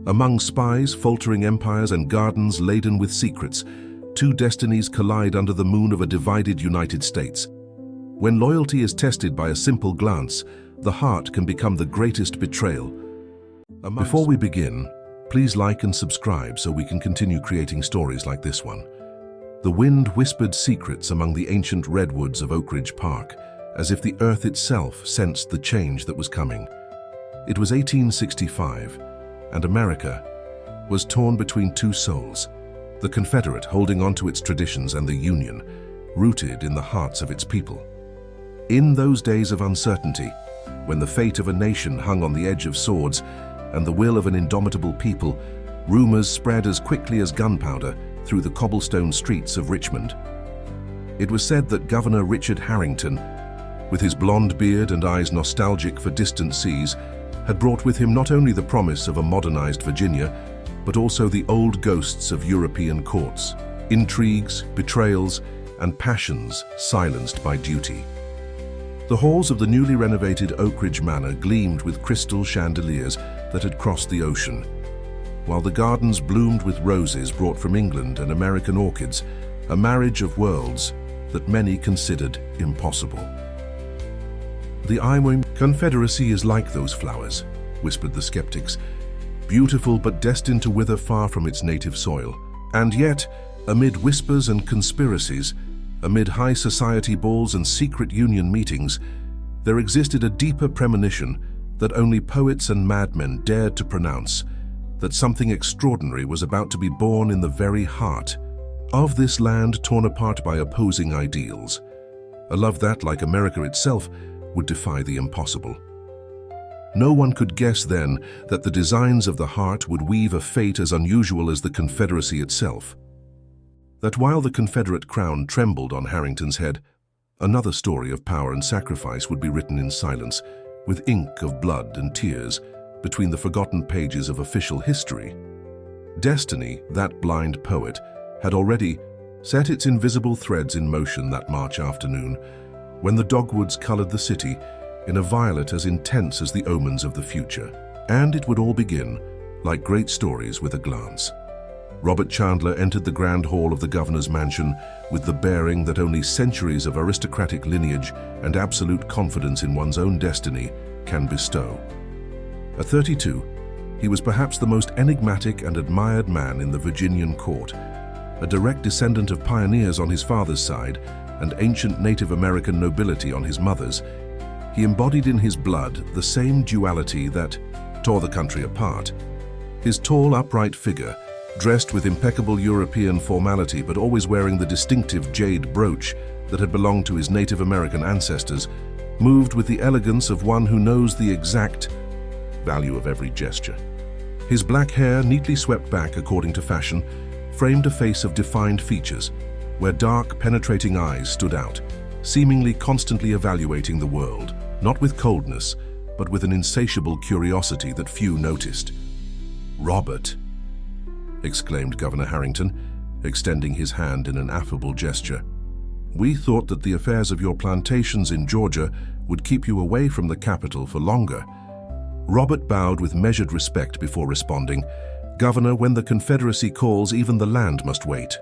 Among spies, faltering empires, and gardens laden with secrets, two destinies collide under the moon of a divided United States. When loyalty is tested by a simple glance, the heart can become the greatest betrayal. Before we begin, please like and subscribe so we can continue creating stories like this one. The wind whispered secrets among the ancient redwoods of Oak Ridge Park, as if the earth itself sensed the change that was coming. It was 1865, and America was torn between two souls, the Confederate holding on to its traditions and the Union, rooted in the hearts of its people. In those days of uncertainty, when the fate of a nation hung on the edge of swords and the will of an indomitable people, rumors spread as quickly as gunpowder through the cobblestone streets of Richmond. It was said that Governor Richard Harrington, with his blonde beard and eyes nostalgic for distant seas, had brought with him not only the promise of a modernized Virginia, but also the old ghosts of European courts, intrigues, betrayals, and passions silenced by duty. The halls of the newly renovated Oak Ridge Manor gleamed with crystal chandeliers that had crossed the ocean, while the gardens bloomed with roses brought from England and American orchids, a marriage of worlds that many considered impossible. "The Iowa Confederacy is like those flowers," whispered the skeptics, "beautiful but destined to wither far from its native soil." And yet, amid whispers and conspiracies, amid high society balls and secret union meetings, there existed a deeper premonition that only poets and madmen dared to pronounce, that something extraordinary was about to be born in the very heart of this land torn apart by opposing ideals, a love that, like America itself, would defy the impossible. No one could guess then that the designs of the heart would weave a fate as unusual as the Confederacy itself. That while the Confederate crown trembled on Harrington's head, another story of power and sacrifice would be written in silence, with ink of blood and tears, between the forgotten pages of official history. Destiny, that blind poet, had already set its invisible threads in motion that March afternoon, when the dogwoods colored the city in a violet as intense as the omens of the future. And it would all begin, like great stories, with a glance. Robert Chandler entered the grand hall of the governor's mansion with the bearing that only centuries of aristocratic lineage and absolute confidence in one's own destiny can bestow. At 32, he was perhaps the most enigmatic and admired man in the Virginian court, a direct descendant of pioneers on his father's side and ancient Native American nobility on his mother's. He embodied in his blood the same duality that tore the country apart. His tall, upright figure, dressed with impeccable European formality but always wearing the distinctive jade brooch that had belonged to his Native American ancestors, moved with the elegance of one who knows the exact value of every gesture. His black hair, neatly swept back according to fashion, framed a face of defined features, where dark, penetrating eyes stood out, seemingly constantly evaluating the world, not with coldness, but with an insatiable curiosity that few noticed. "Robert," exclaimed Governor Harrington, extending his hand in an affable gesture. "We thought that the affairs of your plantations in Georgia would keep you away from the capital for longer." Robert bowed with measured respect before responding, "Governor, when the Confederacy calls, even the land must wait."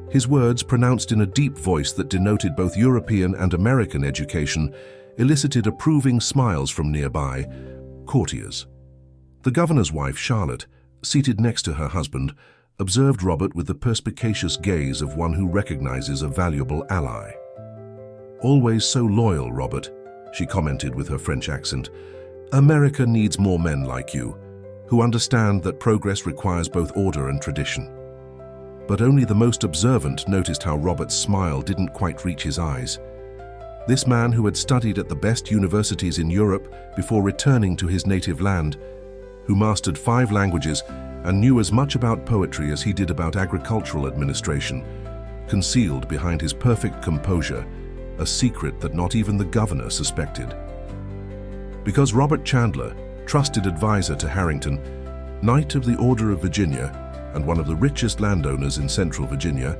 His words, pronounced in a deep voice that denoted both European and American education, elicited approving smiles from nearby courtiers. The governor's wife, Charlotte, seated next to her husband, observed Robert with the perspicacious gaze of one who recognizes a valuable ally. "Always so loyal, Robert," she commented with her French accent. "America needs more men like you, who understand that progress requires both order and tradition." But only the most observant noticed how Robert's smile didn't quite reach his eyes. This man, who had studied at the best universities in Europe before returning to his native land, who mastered 5 languages and knew as much about poetry as he did about agricultural administration, concealed behind his perfect composure a secret that not even the governor suspected. Because Robert Chandler, trusted advisor to Harrington, Knight of the Order of Virginia, and one of the richest landowners in central Virginia,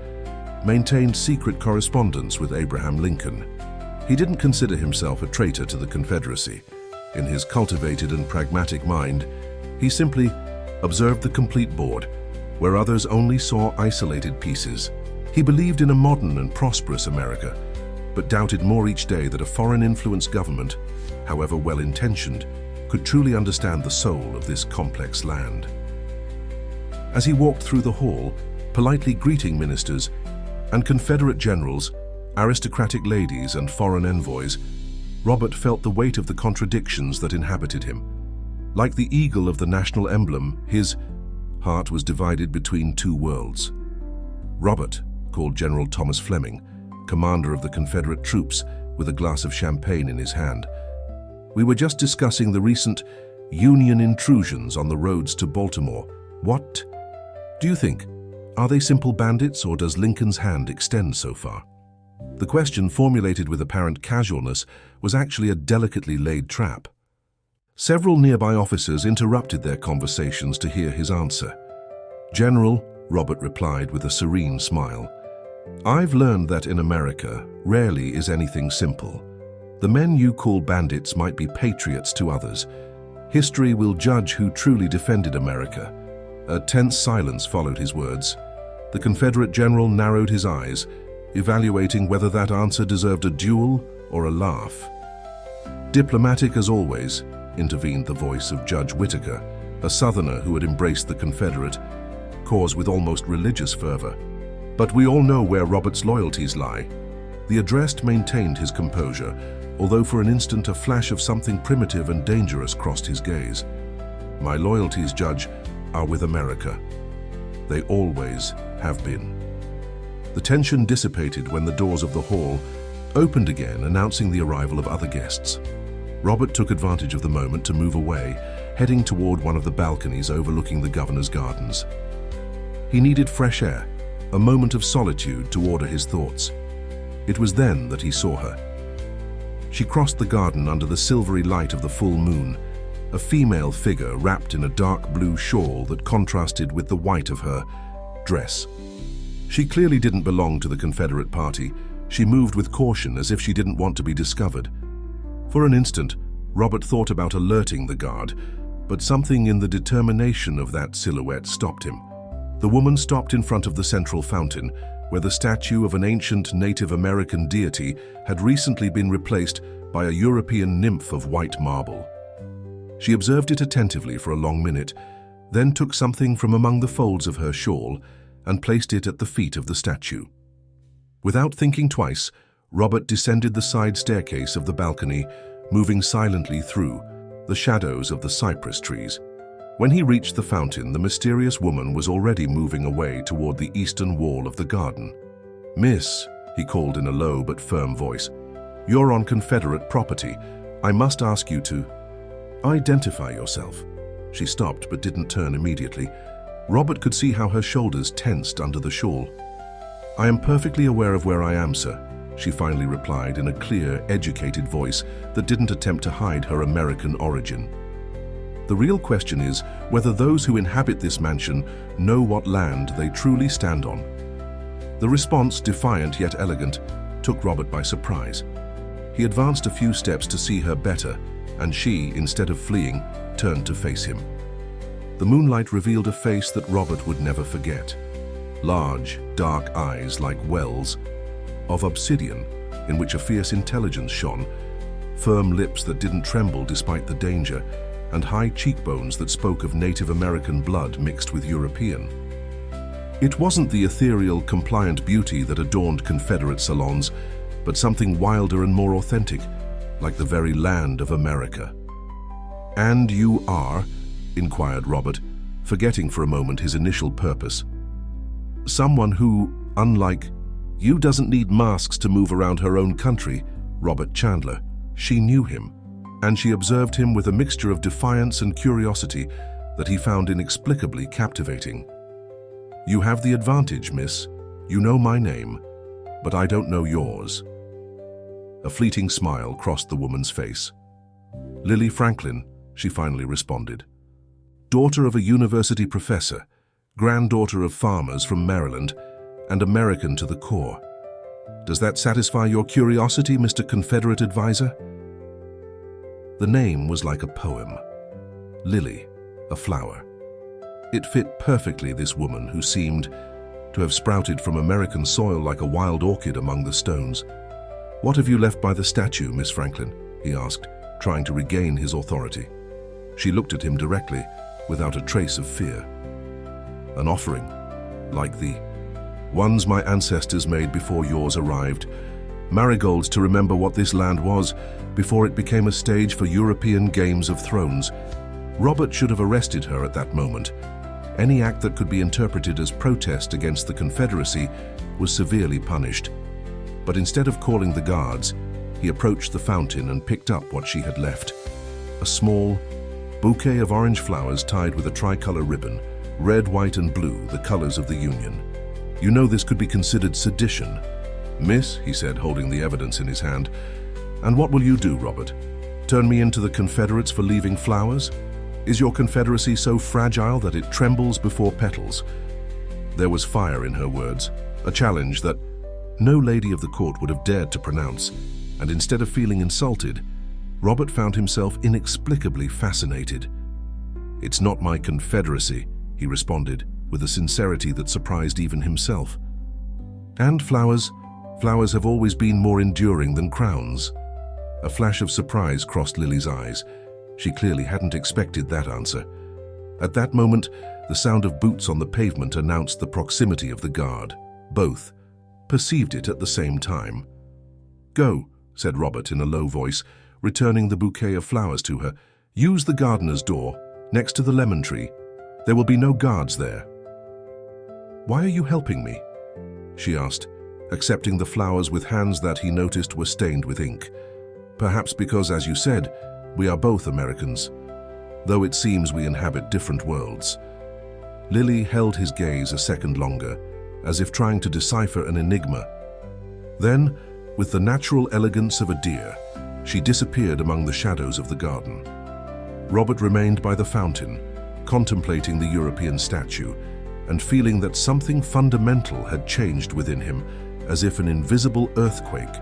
maintained secret correspondence with Abraham Lincoln. He didn't consider himself a traitor to the Confederacy. In his cultivated and pragmatic mind, he simply observed the complete board, where others only saw isolated pieces. He believed in a modern and prosperous America, but doubted more each day that a foreign-influenced government, however well-intentioned, could truly understand the soul of this complex land. As he walked through the hall, politely greeting ministers and Confederate generals, aristocratic ladies and foreign envoys, Robert felt the weight of the contradictions that inhabited him. Like the eagle of the national emblem, his heart was divided between two worlds. Robert called General Thomas Fleming, commander of the Confederate troops, with a glass of champagne in his hand. "We were just discussing the recent Union intrusions on the roads to Baltimore. What do you think? Are they simple bandits, or does Lincoln's hand extend so far?" The question, formulated with apparent casualness, was actually a delicately laid trap. Several nearby officers interrupted their conversations to hear his answer. "General," Robert replied with a serene smile, "I've learned that in America, rarely is anything simple. The men you call bandits might be patriots to others. History will judge who truly defended America." A tense silence followed his words. The Confederate general narrowed his eyes, evaluating whether that answer deserved a duel or a laugh. "Diplomatic as always," intervened the voice of Judge Whittaker, a Southerner who had embraced the Confederate cause with almost religious fervor. But we all know where Robert's loyalties lie. The addressed maintained his composure, although for an instant a flash of something primitive and dangerous crossed his gaze. "My loyalties, Judge, are with America. They always have been." The tension dissipated when the doors of the hall opened again, announcing the arrival of other guests. Robert took advantage of the moment to move away, heading toward one of the balconies overlooking the governor's gardens. He needed fresh air, a moment of solitude to order his thoughts. It was then that he saw her. She crossed the garden under the silvery light of the full moon, a female figure wrapped in a dark blue shawl that contrasted with the white of her dress. She clearly didn't belong to the Confederate Party. She moved with caution, as if she didn't want to be discovered. For an instant, Robert thought about alerting the guard, but something in the determination of that silhouette stopped him. The woman stopped in front of the central fountain, where the statue of an ancient Native American deity had recently been replaced by a European nymph of white marble. She observed it attentively for a long minute, then took something from among the folds of her shawl and placed it at the feet of the statue. Without thinking twice, Robert descended the side staircase of the balcony, moving silently through the shadows of the cypress trees. When he reached the fountain, the mysterious woman was already moving away toward the eastern wall of the garden. "Miss," he called in a low but firm voice, "you're on Confederate property. I must ask you to identify yourself." She stopped but didn't turn immediately. Robert could see how her shoulders tensed under the shawl. "I am perfectly aware of where I am, sir," she finally replied in a clear, educated voice that didn't attempt to hide her American origin. "The real question is whether those who inhabit this mansion know what land they truly stand on." The response, defiant yet elegant, took Robert by surprise. He advanced a few steps to see her better, and she, instead of fleeing, turned to face him. The moonlight revealed a face that Robert would never forget. Large, dark eyes like wells of obsidian in which a fierce intelligence shone, firm lips that didn't tremble despite the danger, and high cheekbones that spoke of Native American blood mixed with European. It wasn't the ethereal, compliant beauty that adorned Confederate salons, but something wilder and more authentic, like the very land of America. "And you are?" inquired Robert, forgetting for a moment his initial purpose. "Someone who, unlike you, doesn't need masks to move around her own country, Robert Chandler." She knew him, and she observed him with a mixture of defiance and curiosity that he found inexplicably captivating. "You have the advantage, miss. You know my name, but I don't know yours." A fleeting smile crossed the woman's face. "Lily Franklin," she finally responded. "Daughter of a university professor, granddaughter of farmers from Maryland, and American to the core. Does that satisfy your curiosity, Mr. Confederate advisor?" The name was like a poem. Lily, a flower. It fit perfectly this woman who seemed to have sprouted from American soil like a wild orchid among the stones. "What have you left by the statue, Miss Franklin?" he asked, trying to regain his authority. She looked at him directly, without a trace of fear. "An offering, like the ones my ancestors made before yours arrived. Marigolds to remember what this land was before it became a stage for European Games of Thrones." Robert should have arrested her at that moment. Any act that could be interpreted as protest against the Confederacy was severely punished. But instead of calling the guards, he approached the fountain and picked up what she had left. A small bouquet of orange flowers tied with a tricolor ribbon, red, white, and blue, the colors of the Union. "You know this could be considered sedition." "Miss," he said, holding the evidence in his hand. "And what will you do, Robert? Turn me into the Confederates for leaving flowers? Is your Confederacy so fragile that it trembles before petals?" There was fire in her words, a challenge that no lady of the court would have dared to pronounce, and instead of feeling insulted, Robert found himself inexplicably fascinated. "It's not my Confederacy," he responded, with a sincerity that surprised even himself. "And flowers have always been more enduring than crowns." A flash of surprise crossed Lily's eyes. She clearly hadn't expected that answer. At that moment, the sound of boots on the pavement announced the proximity of the guard. Both perceived it at the same time. "Go," said Robert in a low voice, returning the bouquet of flowers to her. "Use the gardener's door, next to the lemon tree. There will be no guards there." "Why are you helping me?" she asked, accepting the flowers with hands that he noticed were stained with ink. "Perhaps because, as you said, we are both Americans, though it seems we inhabit different worlds." Lily held his gaze a second longer, as if trying to decipher an enigma. Then, with the natural elegance of a deer, she disappeared among the shadows of the garden. Robert remained by the fountain, contemplating the European statue, and feeling that something fundamental had changed within him, as if an invisible earthquake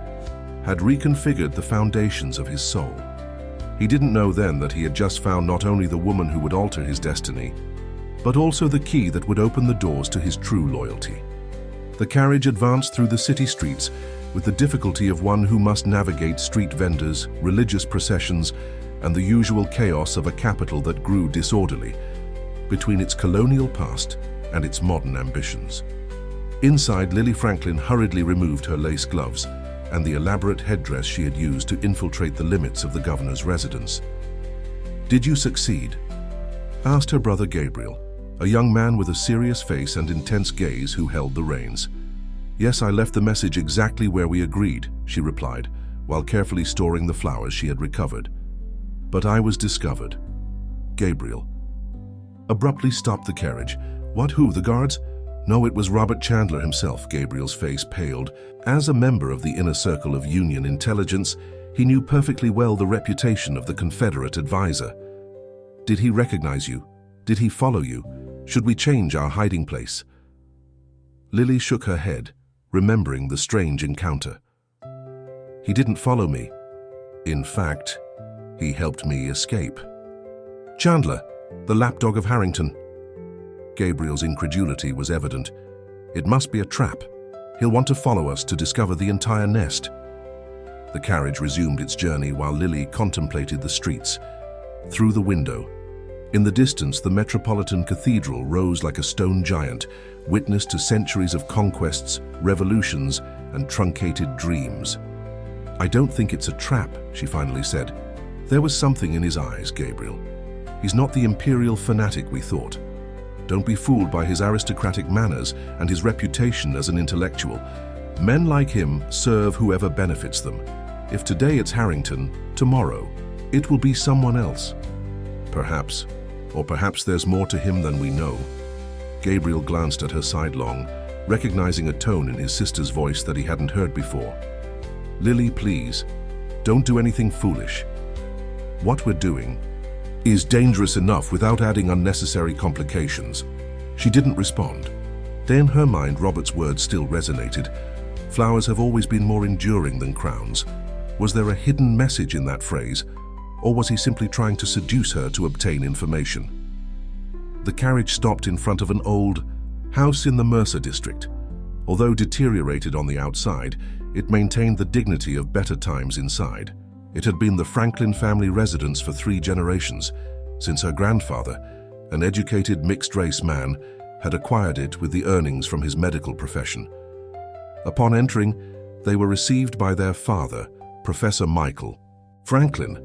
had reconfigured the foundations of his soul. He didn't know then that he had just found not only the woman who would alter his destiny, but also the key that would open the doors to his true loyalty. The carriage advanced through the city streets with the difficulty of one who must navigate street vendors, religious processions, and the usual chaos of a capital that grew disorderly between its colonial past and its modern ambitions. Inside, Lily Franklin hurriedly removed her lace gloves and the elaborate headdress she had used to infiltrate the limits of the governor's residence. "Did you succeed?" asked her brother Gabriel, a young man with a serious face and intense gaze who held the reins. "Yes, I left the message exactly where we agreed," she replied, while carefully storing the flowers she had recovered. "But I was discovered." Gabriel abruptly stopped the carriage. "What, who, the guards?" "No, it was Robert Chandler himself." Gabriel's face paled. As a member of the inner circle of Union intelligence, he knew perfectly well the reputation of the Confederate advisor. "Did he recognize you? Did he follow you? Should we change our hiding place?" Lily shook her head, remembering the strange encounter. "He didn't follow me. In fact, he helped me escape." "Chandler, the lapdog of Harrington." Gabriel's incredulity was evident. "It must be a trap. He'll want to follow us to discover the entire nest." The carriage resumed its journey while Lily contemplated the streets. Through the window, in the distance, the Metropolitan Cathedral rose like a stone giant, witness to centuries of conquests, revolutions, and truncated dreams. "I don't think it's a trap," she finally said. "There was something in his eyes, Gabriel. He's not the imperial fanatic we thought. Don't be fooled by his aristocratic manners and his reputation as an intellectual. Men like him serve whoever benefits them. If today it's Harrington, tomorrow it will be someone else. Perhaps, or perhaps there's more to him than we know." Gabriel glanced at her sidelong, recognizing a tone in his sister's voice that he hadn't heard before. "Lily, please, don't do anything foolish. What we're doing is dangerous enough without adding unnecessary complications." She didn't respond. Then in her mind, Robert's words still resonated. Flowers have always been more enduring than crowns. Was there a hidden message in that phrase, or was he simply trying to seduce her to obtain information? The carriage stopped in front of an old house in the Mercer district. Although deteriorated on the outside, it maintained the dignity of better times inside. It had been the Franklin family residence for 3 generations, since her grandfather, an educated mixed-race man, had acquired it with the earnings from his medical profession. Upon entering, they were received by their father, Professor Michael Franklin,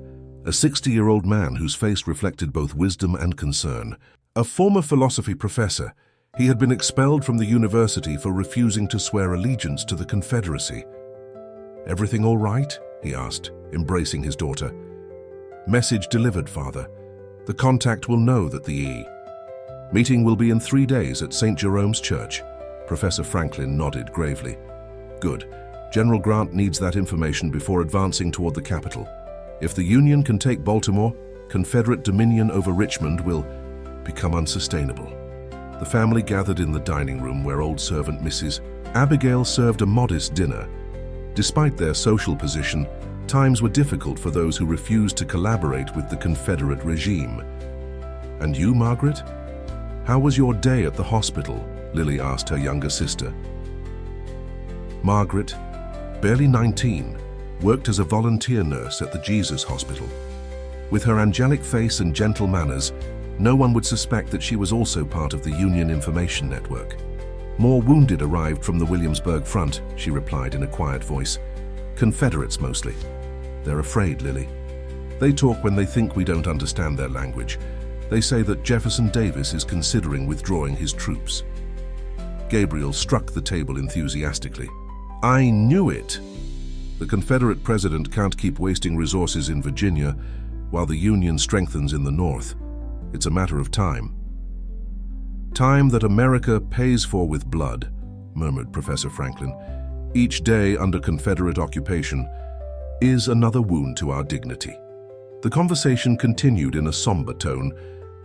a 60-year-old man whose face reflected both wisdom and concern. A former philosophy professor, he had been expelled from the university for refusing to swear allegiance to the Confederacy. "Everything all right?" he asked, embracing his daughter. "Message delivered, Father. The contact will know that the meeting will be in 3 days at St. Jerome's Church." Professor Franklin nodded gravely. "Good. General Grant needs that information before advancing toward the capital. If the Union can take Baltimore, Confederate dominion over Richmond will become unsustainable." The family gathered in the dining room where old servant Mrs. Abigail served a modest dinner. Despite their social position, times were difficult for those who refused to collaborate with the Confederate regime. "And you, Margaret? How was your day at the hospital?" Lily asked her younger sister. Margaret, barely 19, worked as a volunteer nurse at the Jesus Hospital. With her angelic face and gentle manners, no one would suspect that she was also part of the Union Information Network. "More wounded arrived from the Williamsburg front," she replied in a quiet voice. "Confederates mostly. They're afraid, Lily. They talk when they think we don't understand their language. They say that Jefferson Davis is considering withdrawing his troops." Gabriel struck the table enthusiastically. "I knew it! The Confederate president can't keep wasting resources in Virginia while the Union strengthens in the North. It's a matter of time." "Time that America pays for with blood," murmured Professor Franklin. "Each day under Confederate occupation is another wound to our dignity." The conversation continued in a somber tone,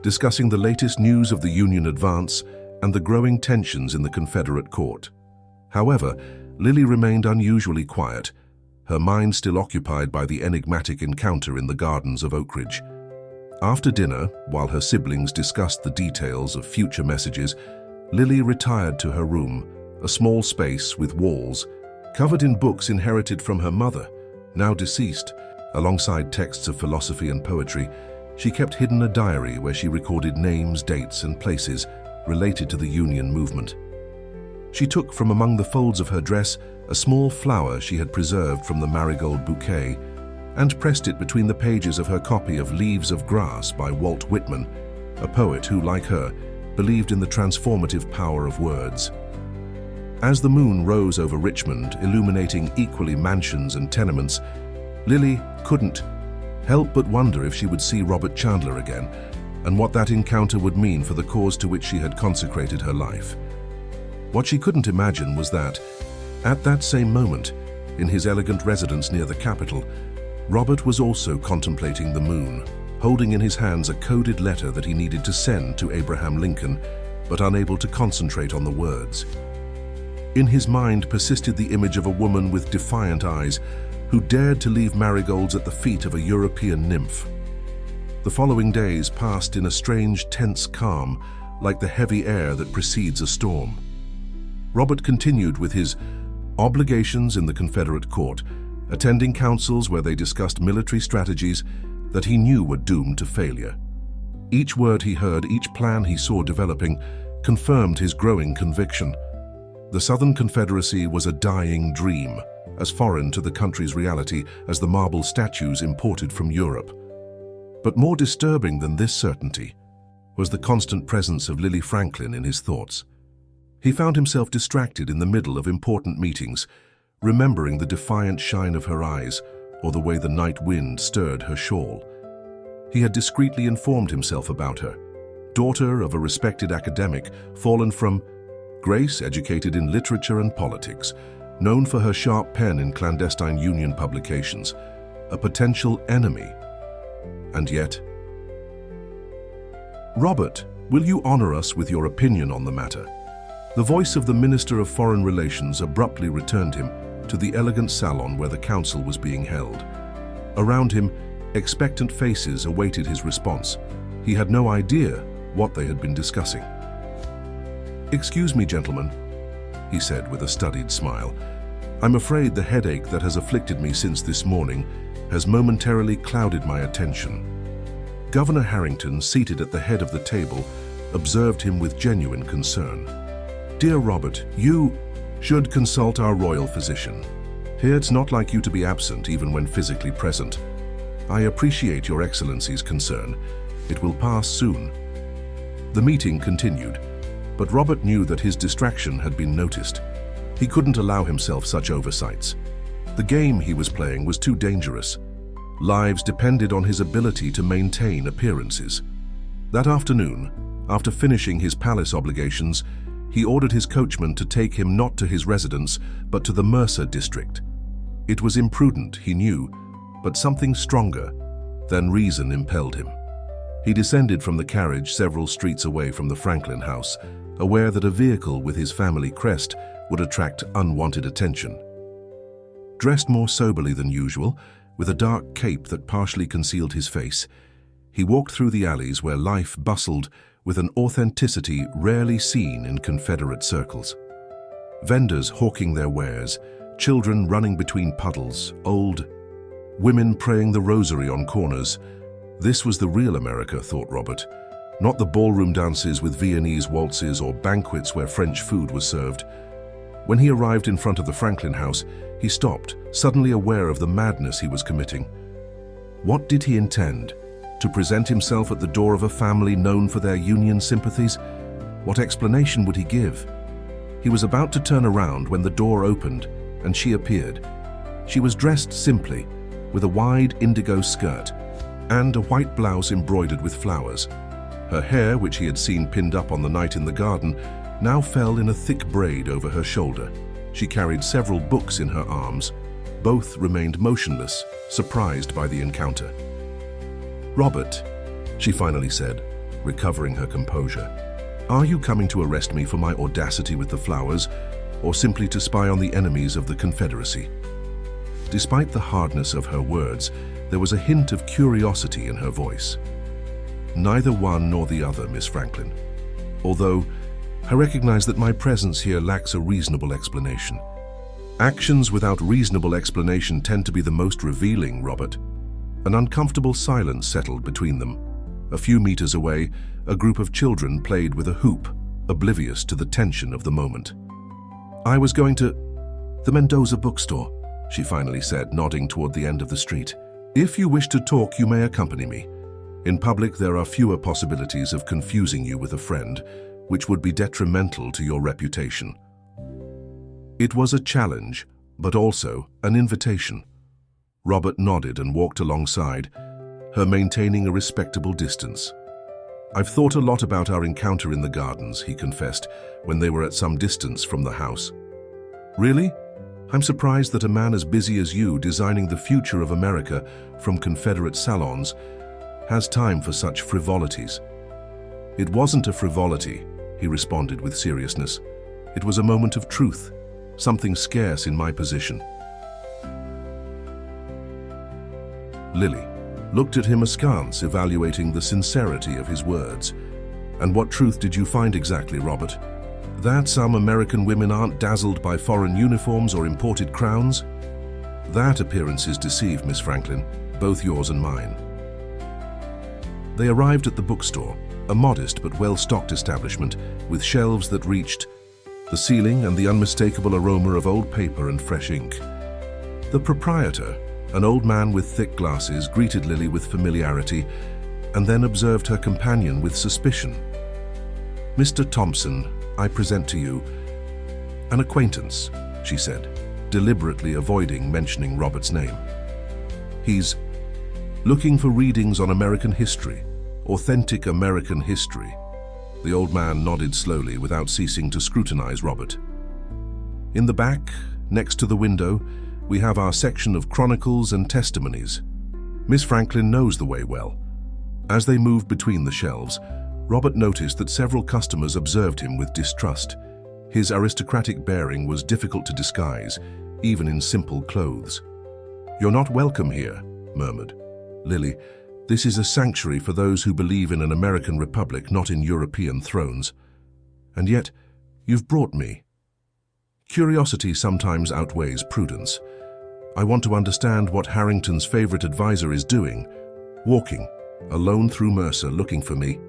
discussing the latest news of the Union advance and the growing tensions in the Confederate court. However, Lily remained unusually quiet, her mind still occupied by the enigmatic encounter in the gardens of Oak Ridge. After dinner, while her siblings discussed the details of future messages, Lily retired to her room, a small space with walls, covered in books inherited from her mother, now deceased. Alongside texts of philosophy and poetry, she kept hidden a diary where she recorded names, dates, and places related to the Union movement. She took from among the folds of her dress a small flower she had preserved from the marigold bouquet and pressed it between the pages of her copy of Leaves of Grass by Walt Whitman, a poet who, like her, believed in the transformative power of words. As the moon rose over Richmond, illuminating equally mansions and tenements, Lily couldn't help but wonder if she would see Robert Chandler again, and what that encounter would mean for the cause to which she had consecrated her life. What she couldn't imagine was that, at that same moment, in his elegant residence near the Capitol, Robert was also contemplating the moon, holding in his hands a coded letter that he needed to send to Abraham Lincoln, but unable to concentrate on the words. In his mind persisted the image of a woman with defiant eyes who dared to leave marigolds at the feet of a European nymph. The following days passed in a strange, tense calm, like the heavy air that precedes a storm. Robert continued with his obligations in the Confederate court, attending councils where they discussed military strategies that he knew were doomed to failure. Each word he heard, each plan he saw developing, confirmed his growing conviction. The Southern Confederacy was a dying dream, as foreign to the country's reality as the marble statues imported from Europe. But more disturbing than this certainty was the constant presence of Lily Franklin in his thoughts. He found himself distracted in the middle of important meetings, remembering the defiant shine of her eyes or the way the night wind stirred her shawl. He had discreetly informed himself about her. Daughter of a respected academic, fallen from grace, educated in literature and politics, known for her sharp pen in clandestine Union publications, a potential enemy. And yet, "Robert, will you honor us with your opinion on the matter?" The voice of the Minister of Foreign Relations abruptly returned him to the elegant salon where the council was being held. Around him, expectant faces awaited his response. He had no idea what they had been discussing. "Excuse me, gentlemen," he said with a studied smile. "I'm afraid the headache that has afflicted me since this morning has momentarily clouded my attention." Governor Harrington, seated at the head of the table, observed him with genuine concern. "Dear Robert, you should consult our royal physician. Here it's not like you to be absent even when physically present. I appreciate your Excellency's concern. It will pass soon." The meeting continued, but Robert knew that his distraction had been noticed. He couldn't allow himself such oversights. The game he was playing was too dangerous. Lives depended on his ability to maintain appearances. That afternoon, after finishing his palace obligations, he ordered his coachman to take him not to his residence, but to the Mercer district. It was imprudent, he knew, but something stronger than reason impelled him. He descended from the carriage several streets away from the Franklin house, aware that a vehicle with his family crest would attract unwanted attention. Dressed more soberly than usual, with a dark cape that partially concealed his face, he walked through the alleys where life bustled with an authenticity rarely seen in Confederate circles. Vendors hawking their wares, children running between puddles, old women praying the rosary on corners. This was the real America, thought Robert, not the ballroom dances with Viennese waltzes or banquets where French food was served. When he arrived in front of the Franklin house, he stopped, suddenly aware of the madness he was committing. What did he intend? To present himself at the door of a family known for their Union sympathies? What explanation would he give? He was about to turn around when the door opened and she appeared. She was dressed simply, with a wide indigo skirt and a white blouse embroidered with flowers. Her hair, which he had seen pinned up on the night in the garden, now fell in a thick braid over her shoulder. She carried several books in her arms. Both remained motionless, surprised by the encounter. "Robert," she finally said, recovering her composure, "are you coming to arrest me for my audacity with the flowers, or simply to spy on the enemies of the Confederacy?" Despite the hardness of her words, there was a hint of curiosity in her voice. "Neither one nor the other, Miss Franklin. Although I recognize that my presence here lacks a reasonable explanation. Actions without reasonable explanation tend to be the most revealing, Robert." An uncomfortable silence settled between them. A few meters away, a group of children played with a hoop, oblivious to the tension of the moment. "I was going to the Mendoza bookstore," she finally said, nodding toward the end of the street. "If you wish to talk, you may accompany me. In public, there are fewer possibilities of confusing you with a friend, which would be detrimental to your reputation." It was a challenge, but also an invitation. Robert nodded and walked alongside, her maintaining a respectable distance. "I've thought a lot about our encounter in the gardens," he confessed, when they were at some distance from the house. "Really? I'm surprised that a man as busy as you, designing the future of America from Confederate salons, has time for such frivolities." "It wasn't a frivolity," he responded with seriousness. "It was a moment of truth, something scarce in my position." Lily looked at him askance, evaluating the sincerity of his words. "And what truth did you find exactly, Robert? That some American women aren't dazzled by foreign uniforms or imported crowns? That appearances deceive, Miss Franklin, both yours and mine." They arrived at the bookstore, a modest but well-stocked establishment with shelves that reached the ceiling and the unmistakable aroma of old paper and fresh ink. The proprietor, an old man with thick glasses, greeted Lily with familiarity and then observed her companion with suspicion. "Mr. Thompson, I present to you an acquaintance," she said, deliberately avoiding mentioning Robert's name. "He's looking for readings on American history, authentic American history." The old man nodded slowly without ceasing to scrutinize Robert. "In the back, next to the window, we have our section of chronicles and testimonies. Miss Franklin knows the way well." As they moved between the shelves, Robert noticed that several customers observed him with distrust. His aristocratic bearing was difficult to disguise, even in simple clothes. "You're not welcome here," murmured Lily, This is a sanctuary for those who believe in an American republic, not in European thrones. And yet, you've brought me. Curiosity sometimes outweighs prudence. I want to understand what Harrington's favorite advisor is doing, walking, alone through Mercer, looking for me.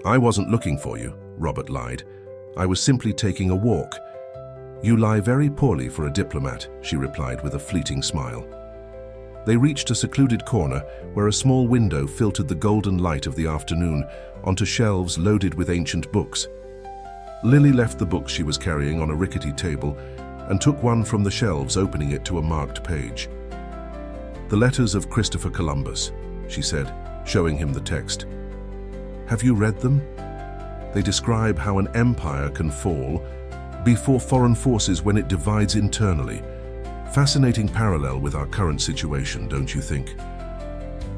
I wasn't looking for you, Robert lied. I was simply taking a walk. You lie very poorly for a diplomat, she replied with a fleeting smile. They reached a secluded corner where a small window filtered the golden light of the afternoon onto shelves loaded with ancient books. Lily left the books she was carrying on a rickety table and took one from the shelves, opening it to a marked page. The Letters of Christopher Columbus, she said, showing him the text. Have you read them? They describe how an empire can fall before foreign forces when it divides internally. Fascinating parallel with our current situation, don't you think?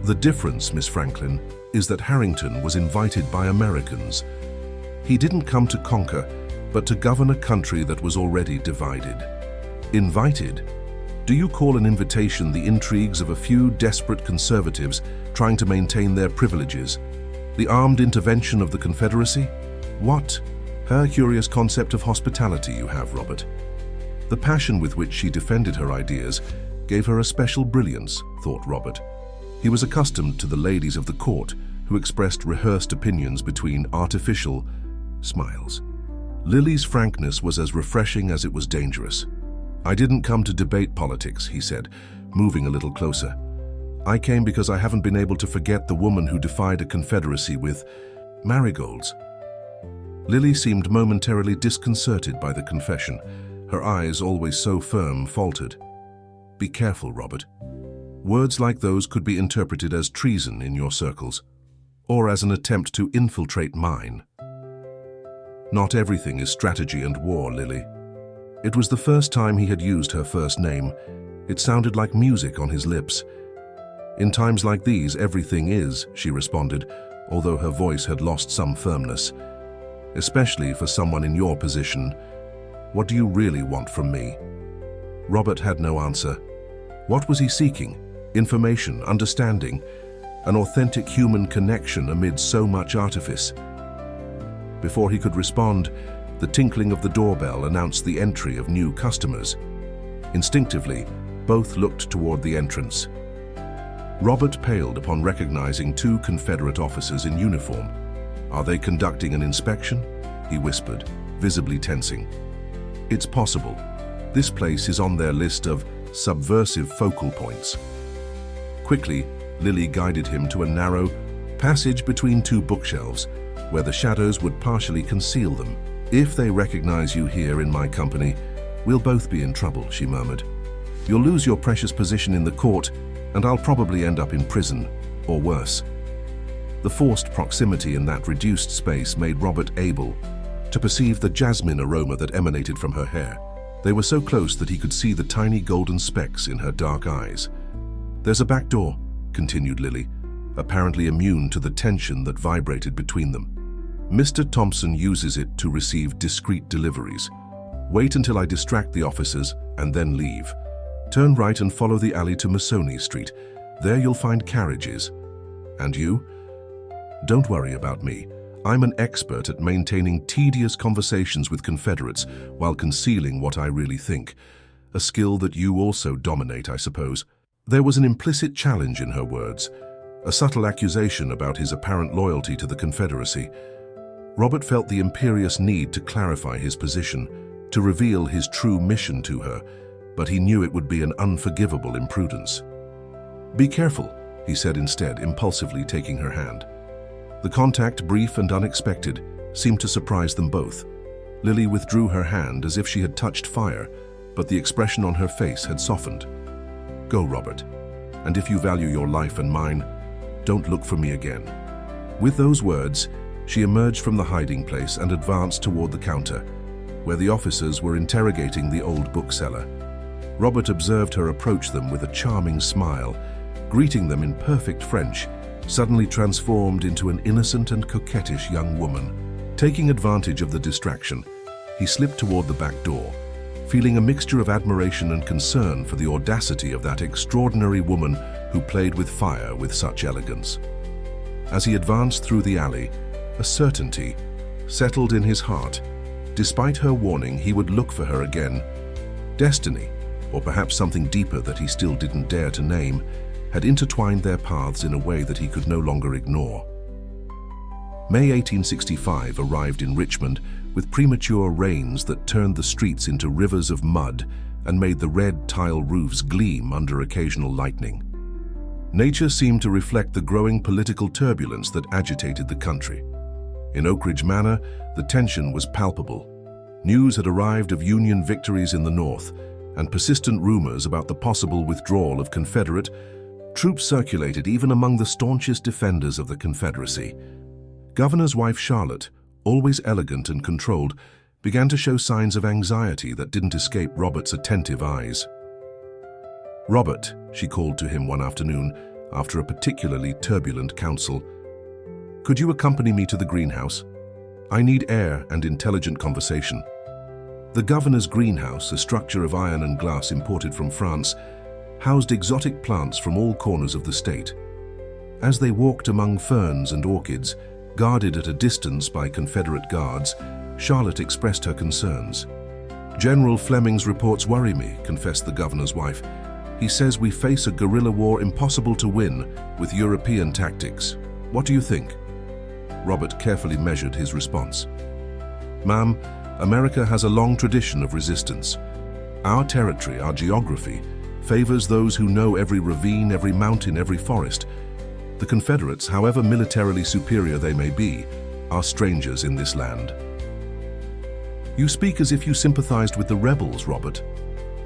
The difference, Miss Franklin, is that Harrington was invited by Americans. He didn't come to conquer, but to govern a country that was already divided. Invited? Do you call an invitation the intrigues of a few desperate conservatives trying to maintain their privileges? The armed intervention of the Confederacy? What? Her curious concept of hospitality you have, Robert. The passion with which she defended her ideas gave her a special brilliance, thought Robert. He was accustomed to the ladies of the court who expressed rehearsed opinions between artificial smiles. Lily's frankness was as refreshing as it was dangerous. I didn't come to debate politics, he said, moving a little closer. I came because I haven't been able to forget the woman who defied a confederacy with marigolds. Lily seemed momentarily disconcerted by the confession. Her eyes, always so firm, faltered. Be careful, Robert. Words like those could be interpreted as treason in your circles, or as an attempt to infiltrate mine. Not everything is strategy and war, Lily. It was the first time he had used her first name. It sounded like music on his lips. In times like these, everything is, she responded, although her voice had lost some firmness. Especially for someone in your position. What do you really want from me? Robert had no answer. What was he seeking? Information, understanding, an authentic human connection amid so much artifice. Before he could respond, the tinkling of the doorbell announced the entry of new customers. Instinctively, both looked toward the entrance. Robert paled upon recognizing two Confederate officers in uniform. Are they conducting an inspection? He whispered, visibly tensing. It's possible. This place is on their list of subversive focal points. Quickly, Lily guided him to a narrow passage between two bookshelves, where the shadows would partially conceal them. If they recognize you here in my company, we'll both be in trouble, she murmured. You'll lose your precious position in the court, and I'll probably end up in prison, or worse. The forced proximity in that reduced space made Robert able to perceive the jasmine aroma that emanated from her hair. They were so close that he could see the tiny golden specks in her dark eyes. There's a back door, continued Lily, apparently immune to the tension that vibrated between them. Mr. Thompson uses it to receive discreet deliveries. Wait until I distract the officers and then leave. Turn right and follow the alley to Masoni Street. There you'll find carriages. And you? Don't worry about me. I'm an expert at maintaining tedious conversations with Confederates while concealing what I really think. A skill that you also dominate, I suppose. There was an implicit challenge in her words, a subtle accusation about his apparent loyalty to the Confederacy. Robert felt the imperious need to clarify his position, to reveal his true mission to her, but he knew it would be an unforgivable imprudence. Be careful, he said instead, impulsively taking her hand. The contact, brief and unexpected, seemed to surprise them both. Lily withdrew her hand as if she had touched fire, but the expression on her face had softened. Go, Robert, and if you value your life and mine, don't look for me again. With those words, she emerged from the hiding place and advanced toward the counter, where the officers were interrogating the old bookseller. Robert observed her approach them with a charming smile, greeting them in perfect French, suddenly transformed into an innocent and coquettish young woman. Taking advantage of the distraction, he slipped toward the back door, feeling a mixture of admiration and concern for the audacity of that extraordinary woman who played with fire with such elegance. As he advanced through the alley, a certainty settled in his heart. Despite her warning, he would look for her again. Destiny, or perhaps something deeper that he still didn't dare to name, had intertwined their paths in a way that he could no longer ignore. May 1865 arrived in Richmond with premature rains that turned the streets into rivers of mud and made the red tile roofs gleam under occasional lightning. Nature seemed to reflect the growing political turbulence that agitated the country. In Oak Ridge Manor, the tension was palpable. News had arrived of Union victories in the North, and persistent rumors about the possible withdrawal of Confederate troops circulated even among the staunchest defenders of the Confederacy. Governor's wife Charlotte, always elegant and controlled, began to show signs of anxiety that didn't escape Robert's attentive eyes. "Robert," she called to him one afternoon after a particularly turbulent council, "could you accompany me to the greenhouse? I need air and intelligent conversation." The governor's greenhouse, a structure of iron and glass imported from France, housed exotic plants from all corners of the state. As they walked among ferns and orchids, guarded at a distance by Confederate guards, Charlotte expressed her concerns. "General Fleming's reports worry me," confessed the governor's wife. "He says we face a guerrilla war impossible to win with European tactics. What do you think?" Robert carefully measured his response. "Ma'am, America has a long tradition of resistance. Our territory, our geography, favors those who know every ravine, every mountain, every forest. The Confederates, however militarily superior they may be, are strangers in this land." "You speak as if you sympathized with the rebels, Robert,"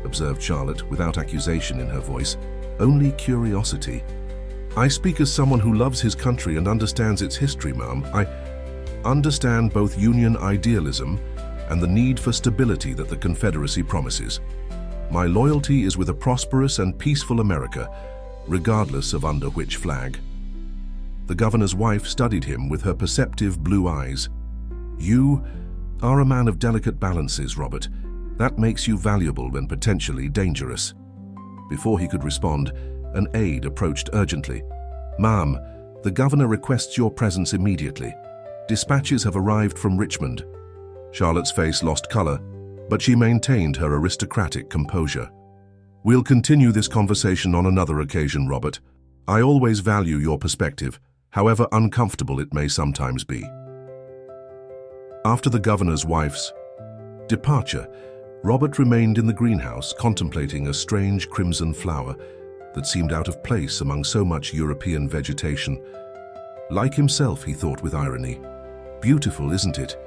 observed Charlotte without accusation in her voice, only curiosity. "I speak as someone who loves his country and understands its history, ma'am. I understand both Union idealism and the need for stability that the Confederacy promises. My loyalty is with a prosperous and peaceful America, regardless of under which flag." The governor's wife studied him with her perceptive blue eyes. "You are a man of delicate balances, Robert. That makes you valuable and potentially dangerous." Before he could respond, an aide approached urgently. "Ma'am, the governor requests your presence immediately. Dispatches have arrived from Richmond." Charlotte's face lost color, but she maintained her aristocratic composure. "We'll continue this conversation on another occasion, Robert. I always value your perspective, however uncomfortable it may sometimes be." After the governor's wife's departure, Robert remained in the greenhouse contemplating a strange crimson flower that seemed out of place among so much European vegetation. Like himself, he thought with irony. Beautiful, isn't it?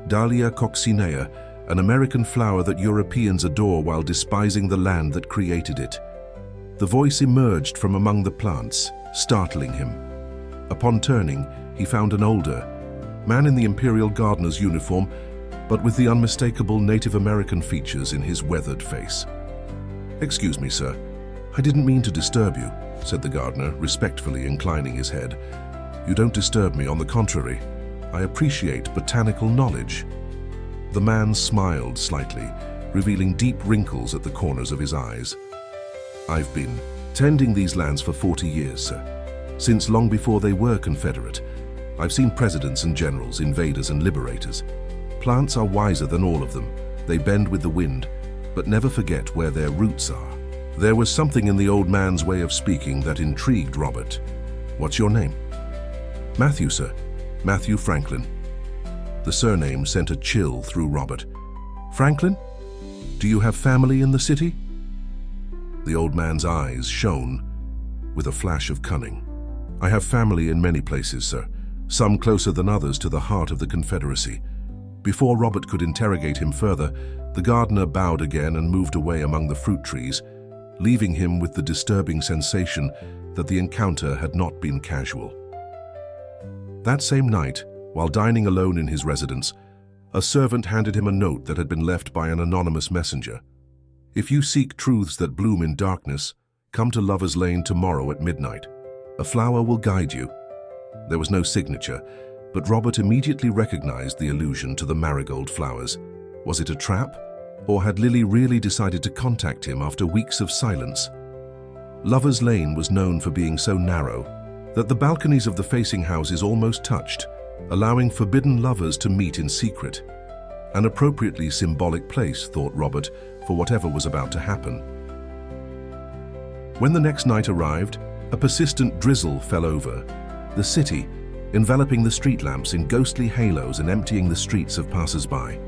Dahlia coccinea, an American flower that Europeans adore while despising the land that created it. The voice emerged from among the plants, startling him. Upon turning, he found an older man in the Imperial Gardener's uniform, but with the unmistakable Native American features in his weathered face. "Excuse me, sir. I didn't mean to disturb you," said the gardener, respectfully inclining his head. "You don't disturb me, on the contrary. I appreciate botanical knowledge." The man smiled slightly, revealing deep wrinkles at the corners of his eyes. "I've been tending these lands for 40 years, sir. Since long before they were Confederate. I've seen presidents and generals, invaders and liberators. Plants are wiser than all of them. They bend with the wind, but never forget where their roots are." There was something in the old man's way of speaking that intrigued Robert. "What's your name?" "Matthew, sir. Matthew Franklin." The surname sent a chill through Robert. "Franklin? Do you have family in the city?" The old man's eyes shone with a flash of cunning. "I have family in many places, sir, some closer than others to the heart of the Confederacy." Before Robert could interrogate him further, the gardener bowed again and moved away among the fruit trees, leaving him with the disturbing sensation that the encounter had not been casual. That same night, while dining alone in his residence, a servant handed him a note that had been left by an anonymous messenger. "If you seek truths that bloom in darkness, come to Lover's Lane tomorrow at midnight. A flower will guide you." There was no signature, but Robert immediately recognized the allusion to the marigold flowers. Was it a trap? Or had Lily really decided to contact him after weeks of silence? Lover's Lane was known for being so narrow that the balconies of the facing houses almost touched, allowing forbidden lovers to meet in secret. An appropriately symbolic place, thought Robert, for whatever was about to happen. When the next night arrived, a persistent drizzle fell over the city, enveloping the street lamps in ghostly halos and emptying the streets of passers-by.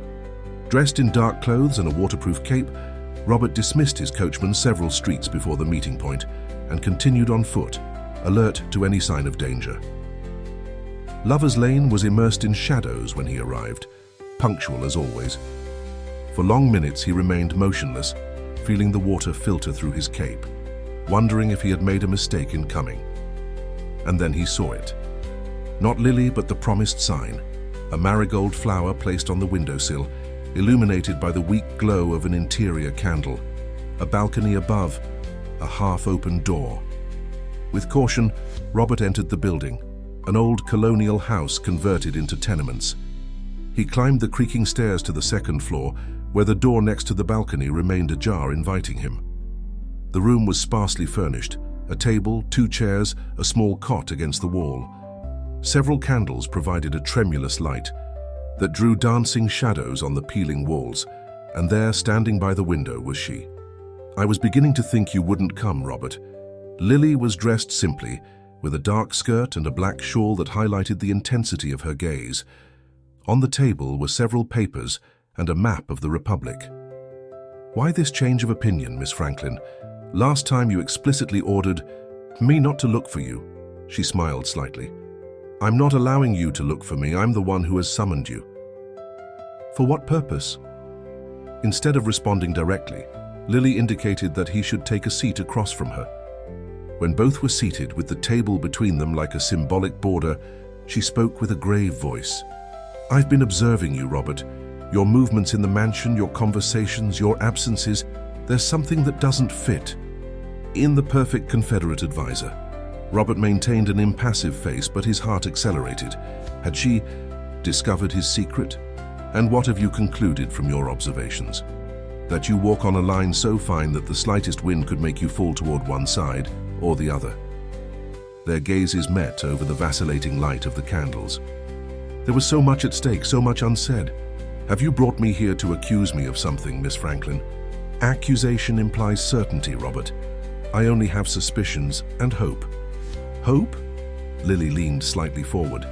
Dressed in dark clothes and a waterproof cape, Robert dismissed his coachman several streets before the meeting point and continued on foot, alert to any sign of danger. Lover's Lane was immersed in shadows when he arrived, punctual as always. For long minutes he remained motionless, feeling the water filter through his cape, wondering if he had made a mistake in coming. And then he saw it. Not Lily, but the promised sign, a marigold flower placed on the windowsill, illuminated by the weak glow of an interior candle, a balcony above, a half-open door. With caution, Robert entered the building, an old colonial house converted into tenements. He climbed the creaking stairs to the second floor, where the door next to the balcony remained ajar, inviting him. The room was sparsely furnished, a table, 2 chairs, a small cot against the wall. Several candles provided a tremulous light that drew dancing shadows on the peeling walls, and there, standing by the window, was she. "I was beginning to think you wouldn't come, Robert." Lily was dressed simply, with a dark skirt and a black shawl that highlighted the intensity of her gaze. On the table were several papers and a map of the Republic. "Why this change of opinion, Miss Franklin? Last time you explicitly ordered me not to look for you." She smiled slightly. "I'm not allowing you to look for me. I'm the one who has summoned you." "For what purpose?" Instead of responding directly, Lily indicated that he should take a seat across from her. When both were seated, with the table between them like a symbolic border, she spoke with a grave voice. "I've been observing you, Robert. Your movements in the mansion, your conversations, your absences. There's something that doesn't fit." In the perfect Confederate advisor, Robert maintained an impassive face, but his heart accelerated. Had she discovered his secret? "And what have you concluded from your observations? That you walk on a line so fine that the slightest wind could make you fall toward one side or the other." Their gazes met over the vacillating light of the candles. "There was so much at stake, so much unsaid. Have you brought me here to accuse me of something, Miss Franklin?" "Accusation implies certainty, Robert. I only have suspicions and hope." "Hope?" Lily leaned slightly forward.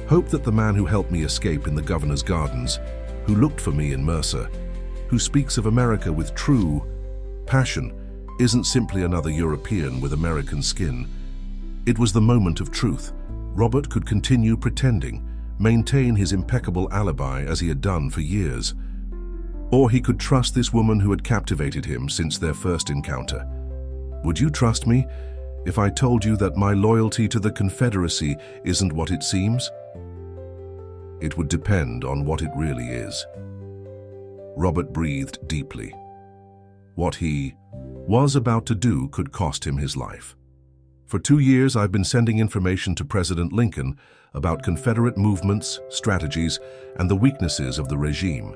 "Hope that the man who helped me escape in the governor's gardens, who looked for me in Mercer, who speaks of America with true passion, isn't simply another European with American skin." It was the moment of truth. Robert could continue pretending, maintain his impeccable alibi as he had done for years. Or he could trust this woman who had captivated him since their first encounter. "Would you trust me if I told you that my loyalty to the Confederacy isn't what it seems?" "It would depend on what it really is." Robert breathed deeply. What he was about to do could cost him his life. "For 2 years I've been sending information to President Lincoln about Confederate movements, strategies, and the weaknesses of the regime."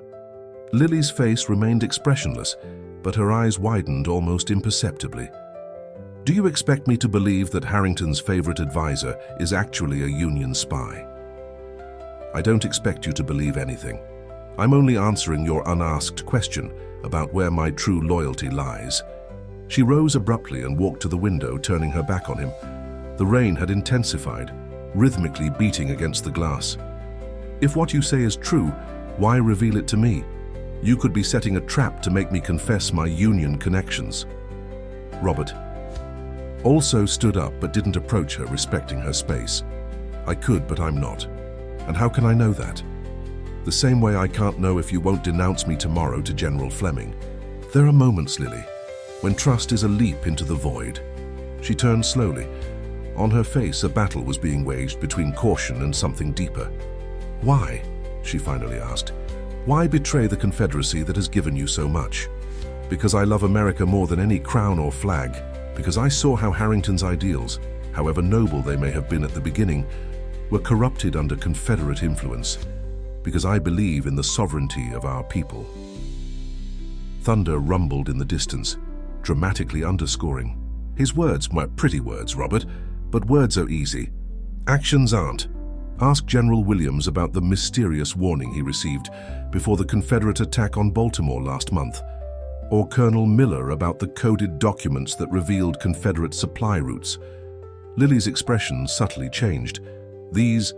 Lily's face remained expressionless, but her eyes widened almost imperceptibly. "Do you expect me to believe that Harrington's favorite advisor is actually a Union spy?" "I don't expect you to believe anything. I'm only answering your unasked question about where my true loyalty lies." She rose abruptly and walked to the window, turning her back on him. The rain had intensified, rhythmically beating against the glass. "If what you say is true, why reveal it to me? You could be setting a trap to make me confess my Union connections." Robert also stood up but didn't approach her, respecting her space. "I could, but I'm not. And how can I know that? The same way I can't know if you won't denounce me tomorrow to General Fleming. There are moments, Lily, when trust is a leap into the void." She turned slowly. On her face, a battle was being waged between caution and something deeper. "Why?" she finally asked. "Why betray the Confederacy that has given you so much?" "Because I love America more than any crown or flag. Because I saw how Harrington's ideals, however noble they may have been at the beginning, were corrupted under Confederate influence. Because I believe in the sovereignty of our people." Thunder rumbled in the distance, dramatically underscoring. His words were pretty words, Robert, But words are easy. Actions aren't. Ask General Williams about the mysterious warning he received before the Confederate attack on Baltimore last month, or Colonel Miller about the coded documents that revealed Confederate supply routes. Lily's expression subtly changed. These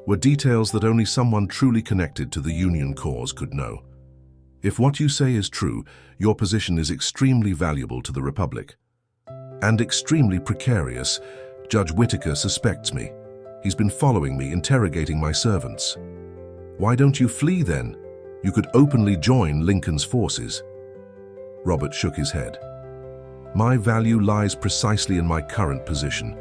were details that only someone truly connected to the Union cause could know. If what you say is true, your position is extremely valuable to the Republic. And extremely precarious. Judge Whittaker suspects me. He's been following me, interrogating my servants. Why don't you flee then? You could openly join Lincoln's forces. Robert shook his head. My value lies precisely in my current position.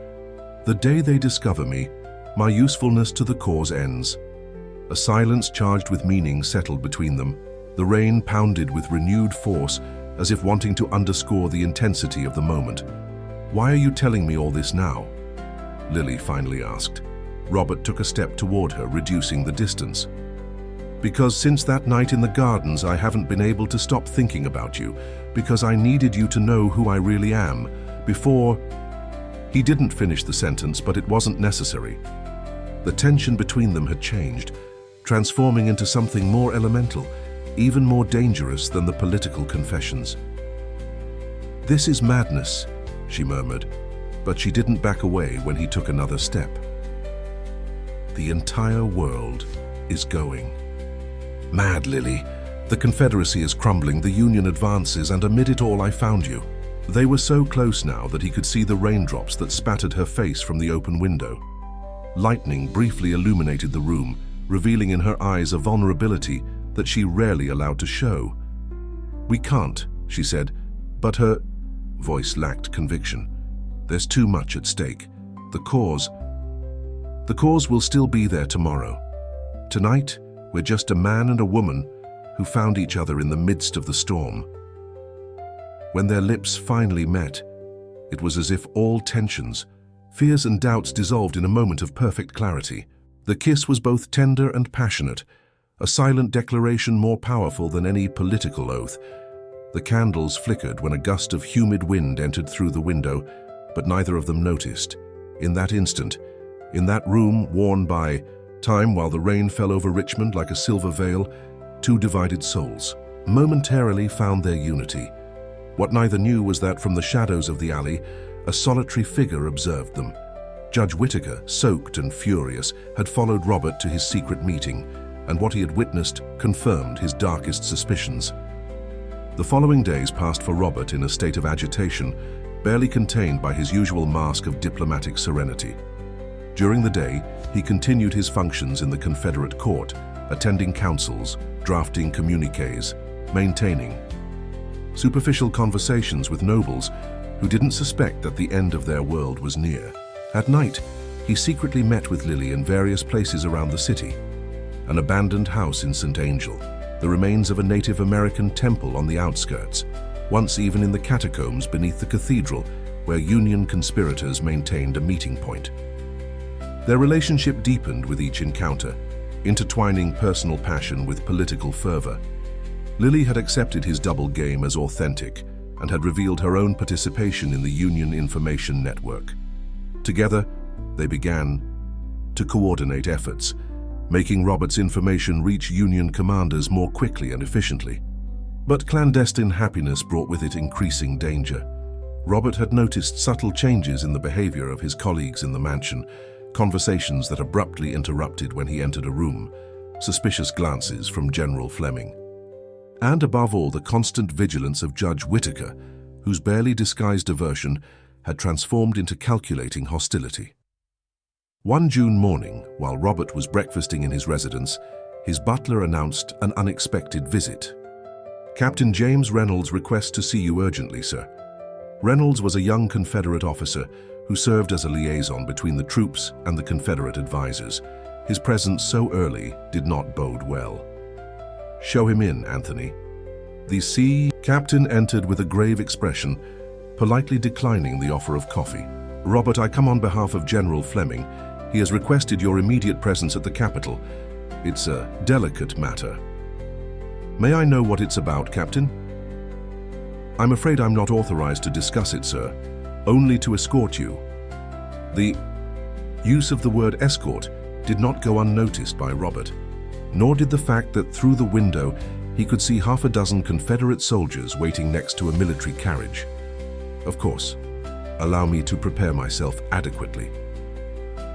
The day they discover me, my usefulness to the cause ends. A silence charged with meaning settled between them. The rain pounded with renewed force, as if wanting to underscore the intensity of the moment. Why are you telling me all this now? Lily finally asked. Robert took a step toward her, reducing the distance. Because since that night in the gardens, I haven't been able to stop thinking about you, because I needed you to know who I really am, before... He didn't finish the sentence, but it wasn't necessary. The tension between them had changed, transforming into something more elemental, even more dangerous than the political confessions. This is madness, she murmured, but she didn't back away when he took another step. The entire world is going. Mad, Lily. The Confederacy is crumbling, the Union advances, and amid it all I found you. They were so close now that he could see the raindrops that spattered her face from the open window. Lightning briefly illuminated the room, revealing in her eyes a vulnerability that she rarely allowed to show. We can't, she said, but her voice lacked conviction. There's too much at stake. The cause will still be there tomorrow. Tonight, we're just a man and a woman who found each other in the midst of the storm. When their lips finally met, it was as if all tensions, fears and doubts dissolved in a moment of perfect clarity. The kiss was both tender and passionate, a silent declaration more powerful than any political oath. The candles flickered when a gust of humid wind entered through the window, but neither of them noticed. In that instant, in that room worn by time while the rain fell over Richmond like a silver veil, two divided souls momentarily found their unity. What neither knew was that from the shadows of the alley, a solitary figure observed them. Judge Whittaker, soaked and furious, had followed Robert to his secret meeting, and what he had witnessed confirmed his darkest suspicions. The following days passed for Robert in a state of agitation, barely contained by his usual mask of diplomatic serenity. During the day, he continued his functions in the Confederate court, attending councils, drafting communiques, maintaining superficial conversations with nobles who didn't suspect that the end of their world was near. At night, he secretly met with Lily in various places around the city. An abandoned house in St. Angel, the remains of a Native American temple on the outskirts, once even in the catacombs beneath the cathedral where Union conspirators maintained a meeting point. Their relationship deepened with each encounter, intertwining personal passion with political fervor. Lily had accepted his double game as authentic and had revealed her own participation in the Union Information Network. Together, they began to coordinate efforts, making Robert's information reach Union commanders more quickly and efficiently. But clandestine happiness brought with it increasing danger. Robert had noticed subtle changes in the behavior of his colleagues in the mansion, conversations that abruptly interrupted when he entered a room, suspicious glances from General Fleming. And above all, the constant vigilance of Judge Whittaker, whose barely disguised aversion had transformed into calculating hostility. One June morning, while Robert was breakfasting in his residence, his butler announced an unexpected visit. "Captain James Reynolds requests to see you urgently, sir." Reynolds was a young Confederate officer who served as a liaison between the troops and the Confederate advisors. His presence so early did not bode well. "Show him in, Anthony." The sea captain entered with a grave expression, politely declining the offer of coffee. "Robert, I come on behalf of General Fleming. He has requested your immediate presence at the capital. It's a delicate matter." "May I know what it's about, Captain?" "I'm afraid I'm not authorized to discuss it, sir. Only to escort you." The use of the word escort did not go unnoticed by Robert, nor did the fact that through the window he could see half a dozen Confederate soldiers waiting next to a military carriage. Of course, allow me to prepare myself adequately.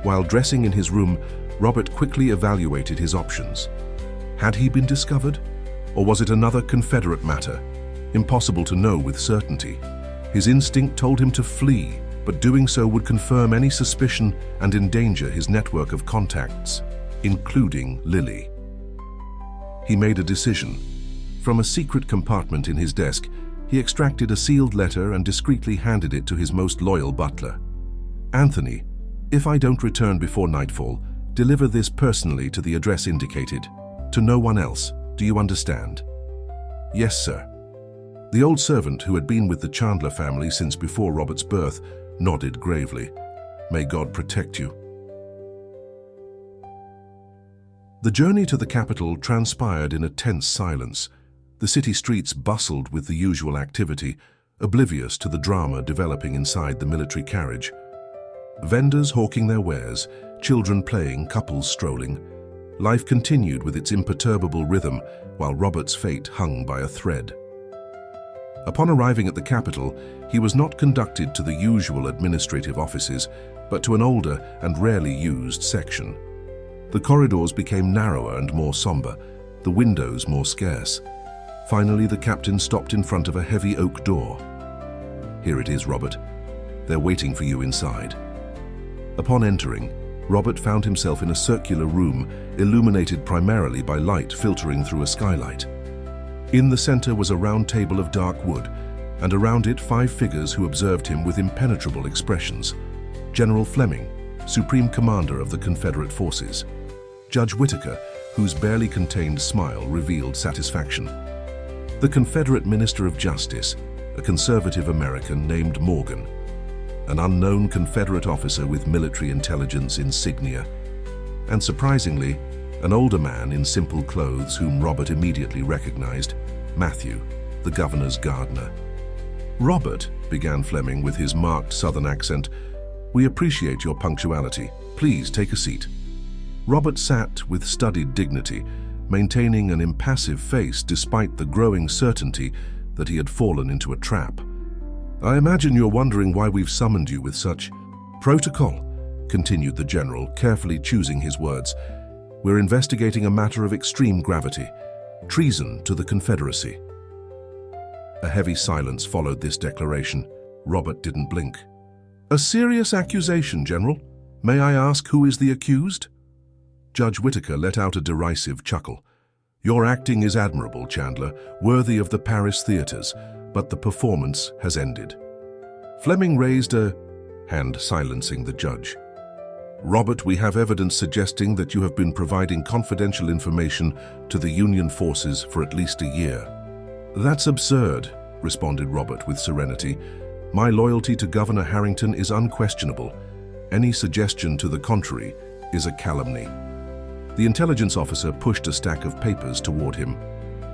While dressing in his room, Robert quickly evaluated his options. Had he been discovered? Or was it another Confederate matter? Impossible to know with certainty. His instinct told him to flee, but doing so would confirm any suspicion and endanger his network of contacts, including Lily. He made a decision. From a secret compartment in his desk, he extracted a sealed letter and discreetly handed it to his most loyal butler. "Anthony, if I don't return before nightfall, deliver this personally to the address indicated. To no one else. Do you understand?" "Yes, sir." The old servant, who had been with the Chandler family since before Robert's birth, nodded gravely. "May God protect you." The journey to the capital transpired in a tense silence. The city streets bustled with the usual activity, oblivious to the drama developing inside the military carriage. Vendors hawking their wares, children playing, couples strolling. Life continued with its imperturbable rhythm, while Robert's fate hung by a thread. Upon arriving at the capital, he was not conducted to the usual administrative offices, but to an older and rarely used section. The corridors became narrower and more somber, the windows more scarce. Finally, the captain stopped in front of a heavy oak door. "Here it is, Robert. They're waiting for you inside." Upon entering, Robert found himself in a circular room illuminated primarily by light filtering through a skylight. In the center was a round table of dark wood, and around it 5 figures who observed him with impenetrable expressions. General Fleming, Supreme Commander of the Confederate Forces. Judge Whittaker, whose barely contained smile revealed satisfaction. The Confederate Minister of Justice, a conservative American named Morgan. An unknown Confederate officer with military intelligence insignia. And surprisingly, an older man in simple clothes whom Robert immediately recognized, Matthew, the governor's gardener. "Robert," began Fleming with his marked southern accent, "we appreciate your punctuality. Please take a seat." Robert sat with studied dignity, maintaining an impassive face despite the growing certainty that he had fallen into a trap. "I imagine you're wondering why we've summoned you with such protocol," continued the general, carefully choosing his words. "We're investigating a matter of extreme gravity, treason to the Confederacy." A heavy silence followed this declaration. Robert didn't blink. "A serious accusation, General. May I ask who is the accused?" Judge Whittaker let out a derisive chuckle. "Your acting is admirable, Chandler, worthy of the Paris theaters, but the performance has ended." Fleming raised a hand, silencing the judge. "Robert, we have evidence suggesting that you have been providing confidential information to the Union forces for at least a year." "That's absurd," responded Robert with serenity. "My loyalty to Governor Harrington is unquestionable. Any suggestion to the contrary is a calumny." The intelligence officer pushed a stack of papers toward him.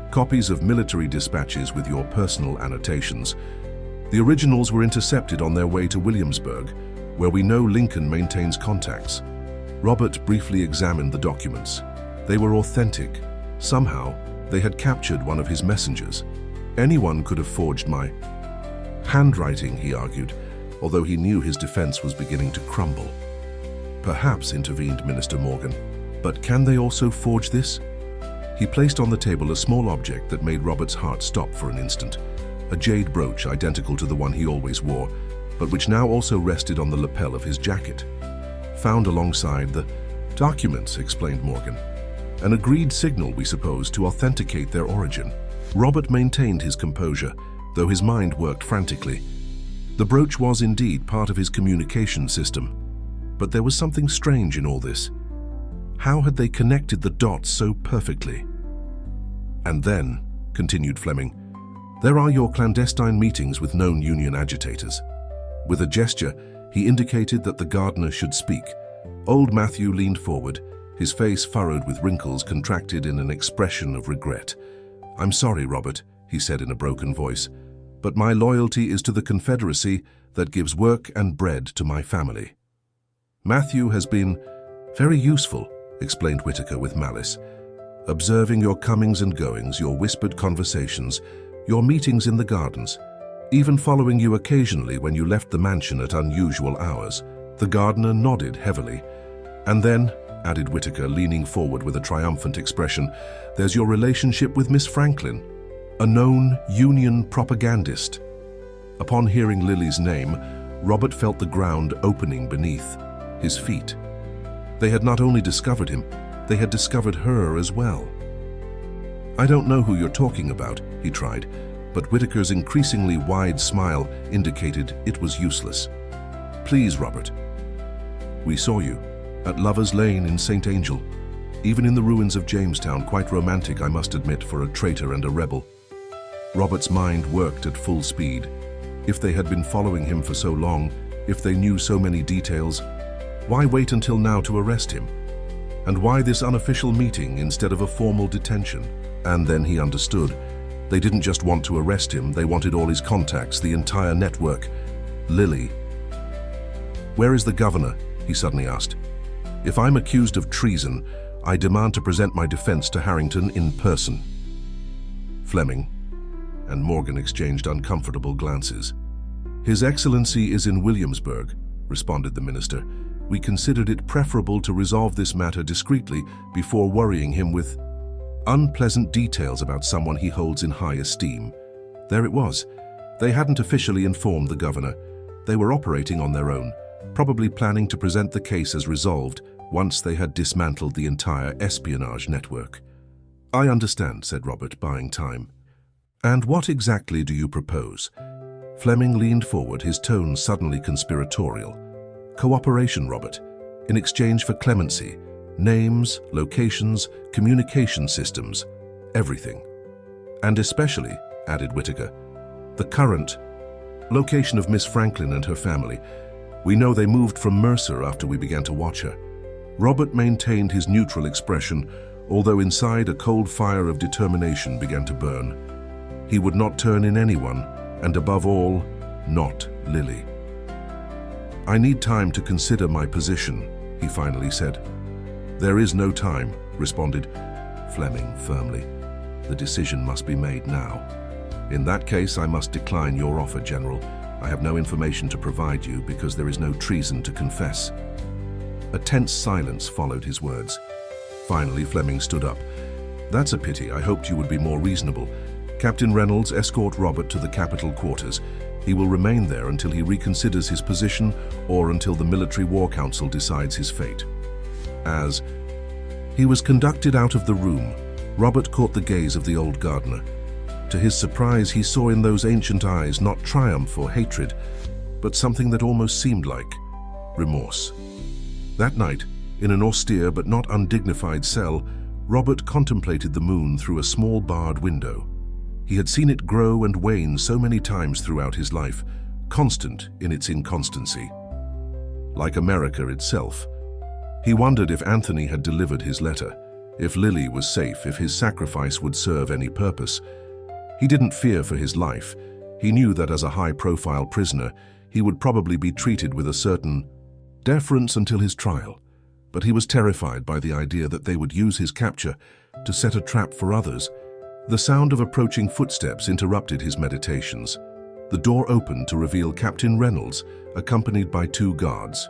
"Copies of military dispatches with your personal annotations. The originals were intercepted on their way to Williamsburg, where we know Lincoln maintains contacts." Robert briefly examined the documents. They were authentic. Somehow, they had captured one of his messengers. Anyone could have forged my handwriting, he argued, although he knew his defense was beginning to crumble. "Perhaps," intervened Minister Morgan, "but can they also forge this?" He placed on the table a small object that made Robert's heart stop for an instant. A jade brooch identical to the one he always wore, but which now also rested on the lapel of his jacket. "Found alongside the documents," explained Morgan. "An agreed signal, we suppose, to authenticate their origin." Robert maintained his composure, though his mind worked frantically. The brooch was indeed part of his communication system, but there was something strange in all this. How had they connected the dots so perfectly? "And then," continued Fleming, "there are your clandestine meetings with known Union agitators." With a gesture, he indicated that the gardener should speak. Old Matthew leaned forward, his face furrowed with wrinkles contracted in an expression of regret. "I'm sorry, Robert," he said in a broken voice, "but my loyalty is to the Confederacy that gives work and bread to my family." Matthew has been very useful, explained Whitaker with malice. Observing your comings and goings, your whispered conversations, your meetings in the gardens, even following you occasionally when you left the mansion at unusual hours. The gardener nodded heavily. And then, added Whitaker, leaning forward with a triumphant expression, there's your relationship with Miss Franklin, a known Union propagandist. Upon hearing Lily's name, Robert felt the ground opening beneath his feet. They had not only discovered him, they had discovered her as well. I don't know who you're talking about, he tried, but Whitaker's increasingly wide smile indicated it was useless. Please, Robert. We saw you at Lover's Lane in St. Angel, even in the ruins of Jamestown, quite romantic, I must admit, for a traitor and a rebel. Robert's mind worked at full speed. If they had been following him for so long, if they knew so many details, why wait until now to arrest him? And why this unofficial meeting instead of a formal detention? And then he understood. They didn't just want to arrest him, they wanted all his contacts, the entire network. Lily. Where is the governor? He suddenly asked. If I'm accused of treason, I demand to present my defense to Harrington in person. Fleming and Morgan exchanged uncomfortable glances. His Excellency is in Williamsburg, responded the minister. We considered it preferable to resolve this matter discreetly before worrying him with unpleasant details about someone he holds in high esteem. There it was. They hadn't officially informed the governor. They were operating on their own, probably planning to present the case as resolved once they had dismantled the entire espionage network. I understand, said Robert, buying time. And what exactly do you propose? Fleming leaned forward, his tone suddenly conspiratorial. Cooperation, Robert, in exchange for clemency. Names, locations, communication systems, everything. And especially, added Whitaker, the current location of Miss Franklin and her family. We know they moved from Mercer after we began to watch her. Robert maintained his neutral expression, although inside a cold fire of determination began to burn. He would not turn in anyone, and above all, not Lily. I need time to consider my position, he finally said. There is no time, responded Fleming firmly. The decision must be made now. In that case, I must decline your offer, General. I have no information to provide you because there is no treason to confess. A tense silence followed his words. Finally, Fleming stood up. That's a pity. I hoped you would be more reasonable. Captain Reynolds, escort Robert to the Capitol quarters. He will remain there until he reconsiders his position or until the Military War Council decides his fate. As he was conducted out of the room, Robert caught the gaze of the old gardener. To his surprise, he saw in those ancient eyes not triumph or hatred, but something that almost seemed like remorse. That night, in an austere but not undignified cell, Robert contemplated the moon through a small barred window. He had seen it grow and wane so many times throughout his life, constant in its inconstancy. Like America itself. He wondered if Anthony had delivered his letter, if Lily was safe, if his sacrifice would serve any purpose. He didn't fear for his life. He knew that as a high-profile prisoner, he would probably be treated with a certain deference until his trial. But he was terrified by the idea that they would use his capture to set a trap for others. The sound of approaching footsteps interrupted his meditations. The door opened to reveal Captain Reynolds, accompanied by 2 guards.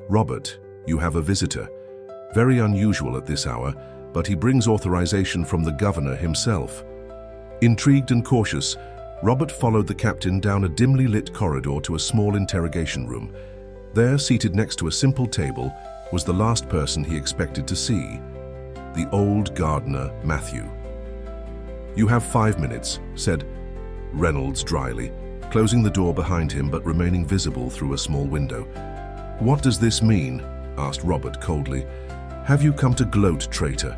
Robert, you have a visitor. Very unusual at this hour, but he brings authorization from the governor himself. Intrigued and cautious, Robert followed the captain down a dimly lit corridor to a small interrogation room. There, seated next to a simple table, was the last person he expected to see, the old gardener, Matthew. You have 5 minutes, said Reynolds dryly, closing the door behind him but remaining visible through a small window. What does this mean? Asked Robert coldly. Have you come to gloat, traitor?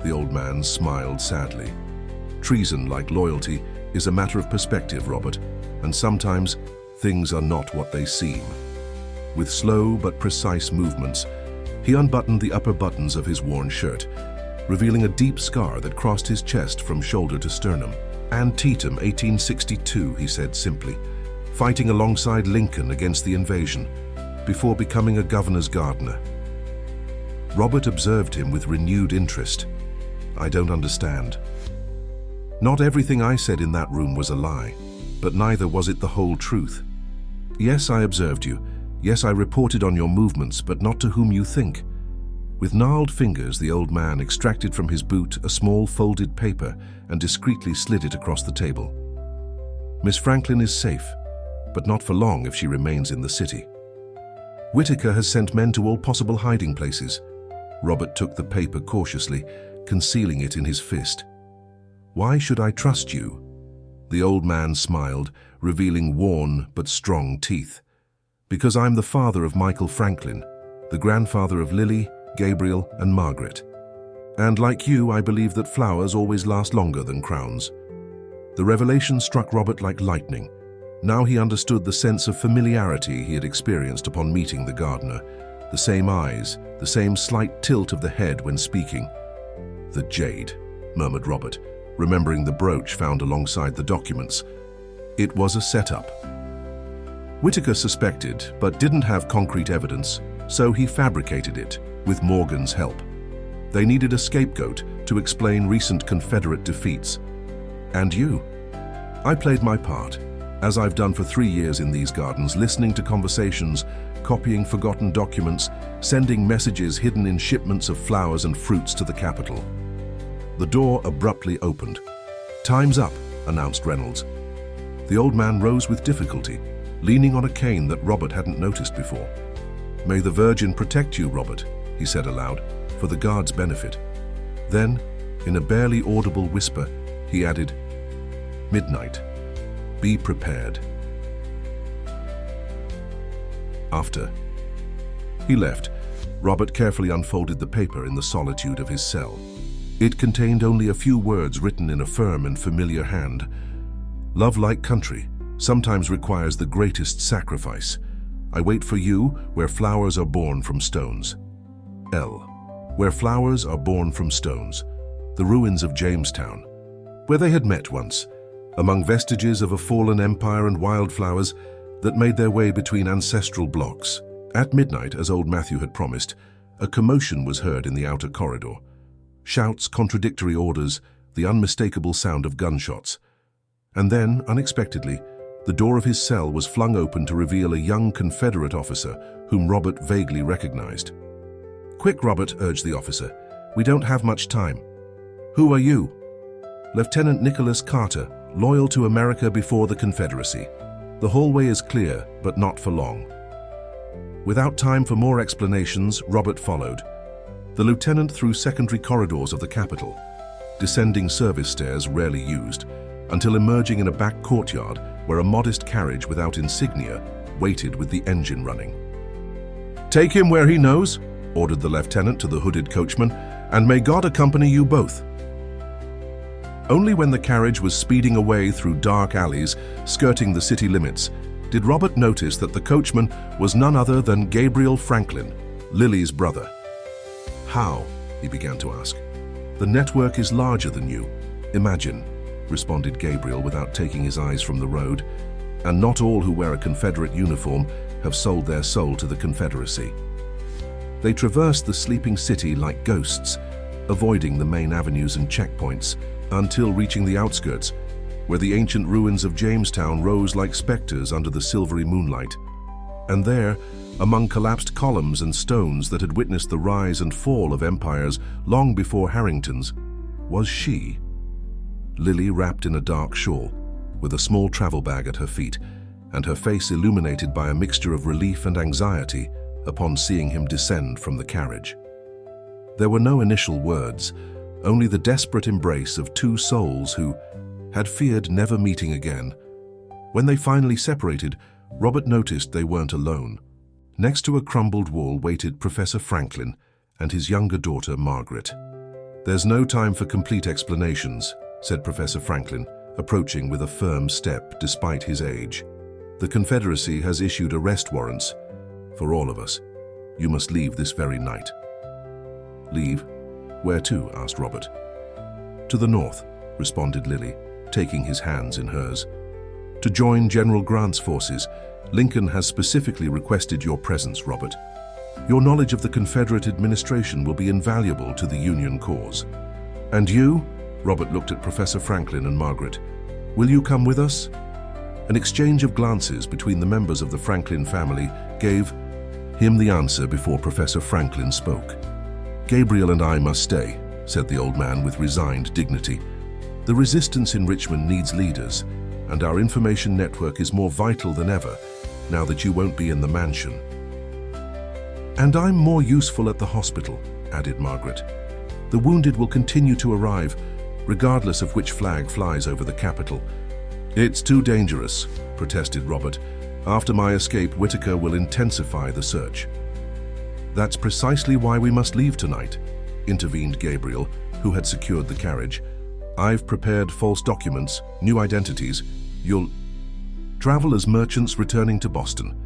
The old man smiled sadly. Treason, like loyalty, is a matter of perspective, Robert, and sometimes things are not what they seem. With slow but precise movements, he unbuttoned the upper buttons of his worn shirt, revealing a deep scar that crossed his chest from shoulder to sternum. Antietam, 1862, he said simply, fighting alongside Lincoln against the invasion. before becoming a governor's gardener. Robert observed him with renewed interest. I don't understand. Not everything I said in that room was a lie, but neither was it the whole truth. Yes, I observed you. Yes, I reported on your movements, but not to whom you think. With gnarled fingers, the old man extracted from his boot a small folded paper and discreetly slid it across the table. Miss Franklin is safe, but not for long if she remains in the city. Whitaker has sent men to all possible hiding places. Robert took the paper cautiously, concealing it in his fist. Why should I trust you? The old man smiled, revealing worn but strong teeth. Because I'm the father of Michael Franklin, the grandfather of Lily, Gabriel, and Margaret. And like you, I believe that flowers always last longer than crowns. The revelation struck Robert like lightning. Now he understood the sense of familiarity he had experienced upon meeting the gardener. The same eyes, the same slight tilt of the head when speaking. The jade, murmured Robert, remembering the brooch found alongside the documents. It was a setup. Whitaker suspected, but didn't have concrete evidence, so he fabricated it, with Morgan's help. They needed a scapegoat to explain recent Confederate defeats. And you? I played my part, as I've done for 3 years in these gardens, listening to conversations, copying forgotten documents, sending messages hidden in shipments of flowers and fruits to the capital. The door abruptly opened. Time's up, announced Reynolds. The old man rose with difficulty, leaning on a cane that Robert hadn't noticed before. May the Virgin protect you, Robert, he said aloud, for the guard's benefit. Then, in a barely audible whisper, he added, midnight. Be prepared. After. He left. Robert carefully unfolded the paper in the solitude of his cell. It contained only a few words written in a firm and familiar hand. Love like country sometimes requires the greatest sacrifice. I wait for you where flowers are born from stones. L. Where flowers are born from stones. The ruins of Jamestown, where they had met once, among vestiges of a fallen empire and wildflowers that made their way between ancestral blocks. At midnight, as old Matthew had promised, a commotion was heard in the outer corridor. Shouts, contradictory orders, the unmistakable sound of gunshots. And then, unexpectedly, the door of his cell was flung open to reveal a young Confederate officer whom Robert vaguely recognized. Quick, Robert, urged the officer. We don't have much time. Who are you? Lieutenant Nicholas Carter, loyal to America before the Confederacy. The hallway is clear, but not for long. Without time for more explanations, Robert followed. The lieutenant through secondary corridors of the Capitol, descending service stairs rarely used, until emerging in a back courtyard where a modest carriage without insignia waited with the engine running. Take him where he knows, ordered the lieutenant to the hooded coachman, and may God accompany you both. Only when the carriage was speeding away through dark alleys, skirting the city limits, did Robert notice that the coachman was none other than Gabriel Franklin, Lily's brother. How? He began to ask. The network is larger than you. Imagine, responded Gabriel without taking his eyes from the road, and not all who wear a Confederate uniform have sold their soul to the Confederacy. They traversed the sleeping city like ghosts, avoiding the main avenues and checkpoints, until reaching the outskirts, where the ancient ruins of Jamestown rose like specters under the silvery moonlight. And there, among collapsed columns and stones that had witnessed the rise and fall of empires long before Harrington's, was she. Lily wrapped in a dark shawl, with a small travel bag at her feet, and her face illuminated by a mixture of relief and anxiety upon seeing him descend from the carriage. There were no initial words, only the desperate embrace of two souls who had feared never meeting again. When they finally separated, Robert noticed they weren't alone. Next to a crumbled wall waited Professor Franklin and his younger daughter, Margaret. There's no time for complete explanations, said Professor Franklin, approaching with a firm step despite his age. The Confederacy has issued arrest warrants for all of us. You must leave this very night. Leave? Where to? Asked Robert. To the north, responded Lily, taking his hands in hers. To join General Grant's forces Lincoln has specifically requested your presence, Robert. Your knowledge of the Confederate administration will be invaluable to the Union cause. And you? Robert looked at Professor Franklin and Margaret. Will you come with us? An exchange of glances between the members of the Franklin family gave him the answer before Professor Franklin spoke. Gabriel and I must stay, said the old man with resigned dignity. The resistance in Richmond needs leaders, and our information network is more vital than ever now that you won't be in the mansion. And I'm more useful at the hospital, added Margaret. The wounded will continue to arrive, regardless of which flag flies over the capital. It's too dangerous, protested Robert. After my escape, Whitaker will intensify the search. That's precisely why we must leave tonight, intervened Gabriel, who had secured the carriage. I've prepared false documents, new identities. You'll travel as merchants returning to Boston.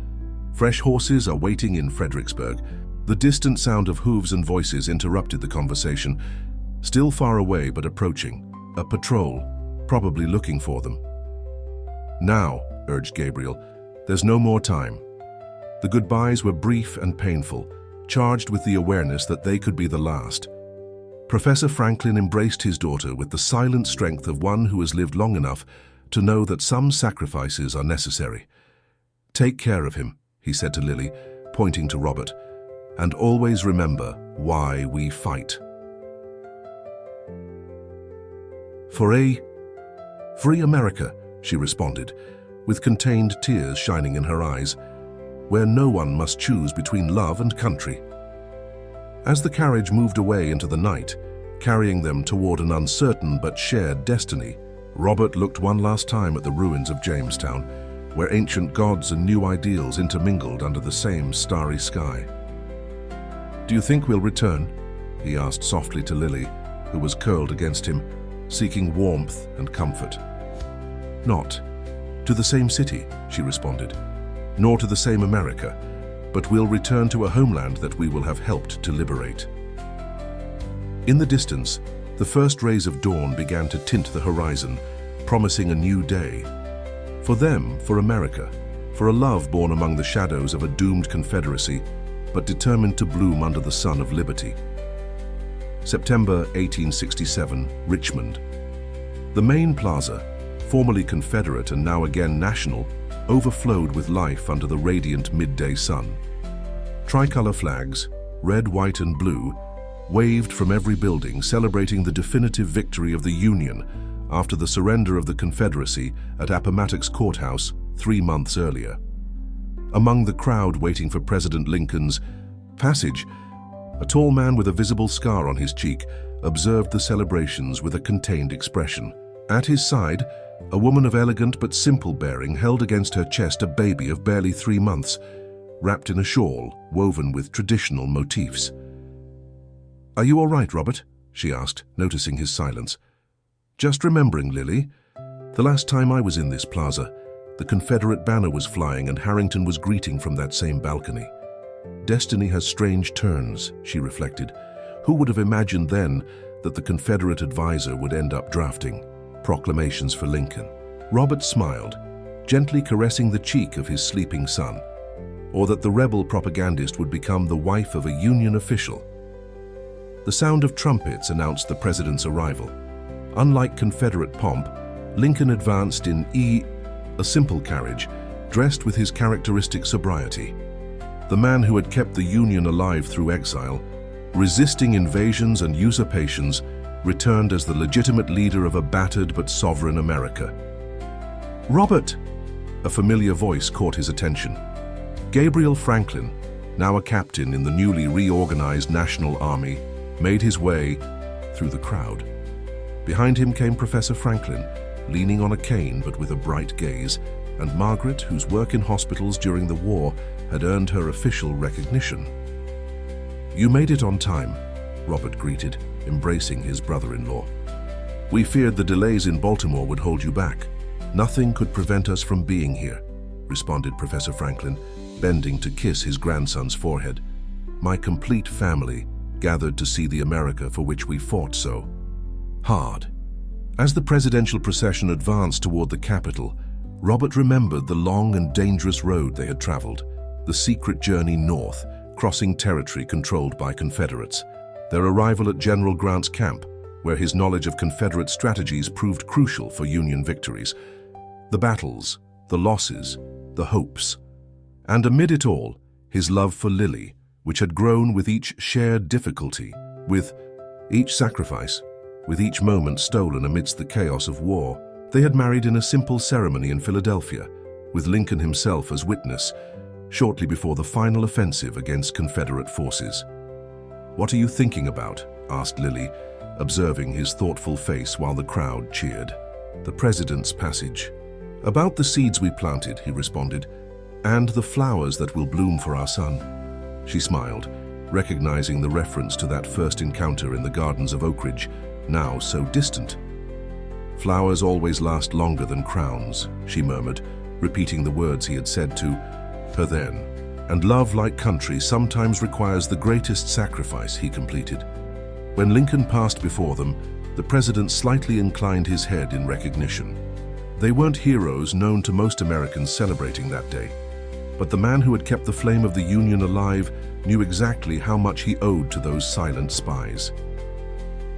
Fresh horses are waiting in Fredericksburg. The distant sound of hooves and voices interrupted the conversation. Still far away but approaching. A patrol, probably looking for them. Now, urged Gabriel, there's no more time. The goodbyes were brief and painful, charged with the awareness that they could be the last. Professor Franklin embraced his daughter with the silent strength of one who has lived long enough to know that some sacrifices are necessary. Take care of him, he said to Lily, pointing to Robert, and always remember why we fight. For a free America, she responded, with contained tears shining in her eyes, where no one must choose between love and country. As the carriage moved away into the night, carrying them toward an uncertain but shared destiny, Robert looked one last time at the ruins of Jamestown, where ancient gods and new ideals intermingled under the same starry sky. Do you think we'll return? He asked softly to Lily, who was curled against him, seeking warmth and comfort. Not to the same city, she responded, nor to the same America, but we'll return to a homeland that we will have helped to liberate. In the distance, the first rays of dawn began to tint the horizon, promising a new day. For them, for America, for a love born among the shadows of a doomed Confederacy, but determined to bloom under the sun of liberty. September 1867, Richmond. The main plaza, formerly Confederate and now again national, overflowed with life under the radiant midday sun. Tricolor flags, red, white, and blue, waved from every building, celebrating the definitive victory of the Union after the surrender of the Confederacy at Appomattox Courthouse 3 months earlier. Among the crowd waiting for President Lincoln's passage, a tall man with a visible scar on his cheek observed the celebrations with a contained expression. At his side, a woman of elegant but simple bearing held against her chest a baby of barely 3 months, wrapped in a shawl woven with traditional motifs. "Are you all right, Robert?" she asked, noticing his silence. "Just remembering, Lily. The last time I was in this plaza, the Confederate banner was flying and Harrington was greeting from that same balcony. Destiny has strange turns," she reflected. Who would have imagined then that the Confederate advisor would end up drafting proclamations for Lincoln? Robert smiled, gently caressing the cheek of his sleeping son. Or that the rebel propagandist would become the wife of a Union official. The sound of trumpets announced the president's arrival. Unlike Confederate pomp, Lincoln advanced in a simple carriage, dressed with his characteristic sobriety. The man who had kept the Union alive through exile, resisting invasions and usurpations, returned as the legitimate leader of a battered but sovereign America. "Robert!" A familiar voice caught his attention. Gabriel Franklin, now a captain in the newly reorganized National Army, made his way through the crowd. Behind him came Professor Franklin, leaning on a cane but with a bright gaze, and Margaret, whose work in hospitals during the war had earned her official recognition. "You made it on time," Robert greeted, embracing his brother-in-law. "We feared the delays in Baltimore would hold you back. Nothing could prevent us from being here," responded Professor Franklin, bending to kiss his grandson's forehead. "My complete family gathered to see the America for which we fought so hard." As the presidential procession advanced toward the Capitol, Robert remembered the long and dangerous road they had traveled, the secret journey north, crossing territory controlled by Confederates. Their arrival at General Grant's camp, where his knowledge of Confederate strategies proved crucial for Union victories. The battles, the losses, the hopes. And amid it all, his love for Lily, which had grown with each shared difficulty, with each sacrifice, with each moment stolen amidst the chaos of war. They had married in a simple ceremony in Philadelphia, with Lincoln himself as witness, shortly before the final offensive against Confederate forces. "What are you thinking about?" asked Lily, observing his thoughtful face while the crowd cheered. "The President's passage." "About the seeds we planted," he responded, "and the flowers that will bloom for our son." She smiled, recognizing the reference to that first encounter in the gardens of Oak Ridge, now so distant. "Flowers always last longer than crowns," she murmured, repeating the words he had said to her then. "And love, like country, sometimes requires the greatest sacrifice," he completed. When Lincoln passed before them, the president slightly inclined his head in recognition. They weren't heroes known to most Americans celebrating that day, but the man who had kept the flame of the Union alive knew exactly how much he owed to those silent spies.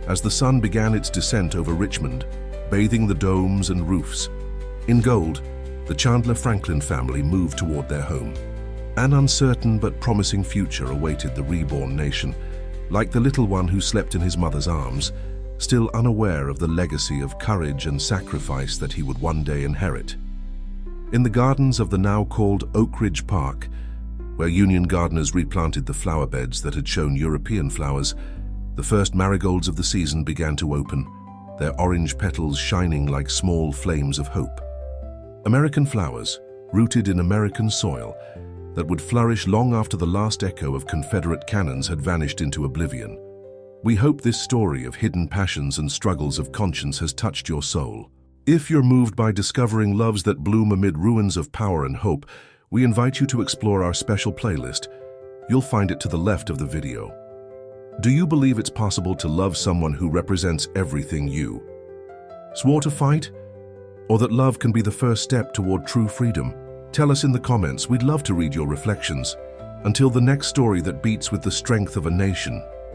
As the sun began its descent over Richmond, bathing the domes and roofs in gold, the Chandler Franklin family moved toward their home. An uncertain but promising future awaited the reborn nation, like the little one who slept in his mother's arms, still unaware of the legacy of courage and sacrifice that he would one day inherit. In the gardens of the now called Oak Ridge Park, where Union gardeners replanted the flower beds that had shown European flowers, the first marigolds of the season began to open, their orange petals shining like small flames of hope. American flowers, rooted in American soil, that would flourish long after the last echo of Confederate cannons had vanished into oblivion. We hope this story of hidden passions and struggles of conscience has touched your soul. If you're moved by discovering loves that bloom amid ruins of power and hope, we invite you to explore our special playlist. You'll find it to the left of the video. Do you believe it's possible to love someone who represents everything you swore to fight? Or that love can be the first step toward true freedom? Tell us in the comments. We'd love to read your reflections. Until the next story that beats with the strength of a nation.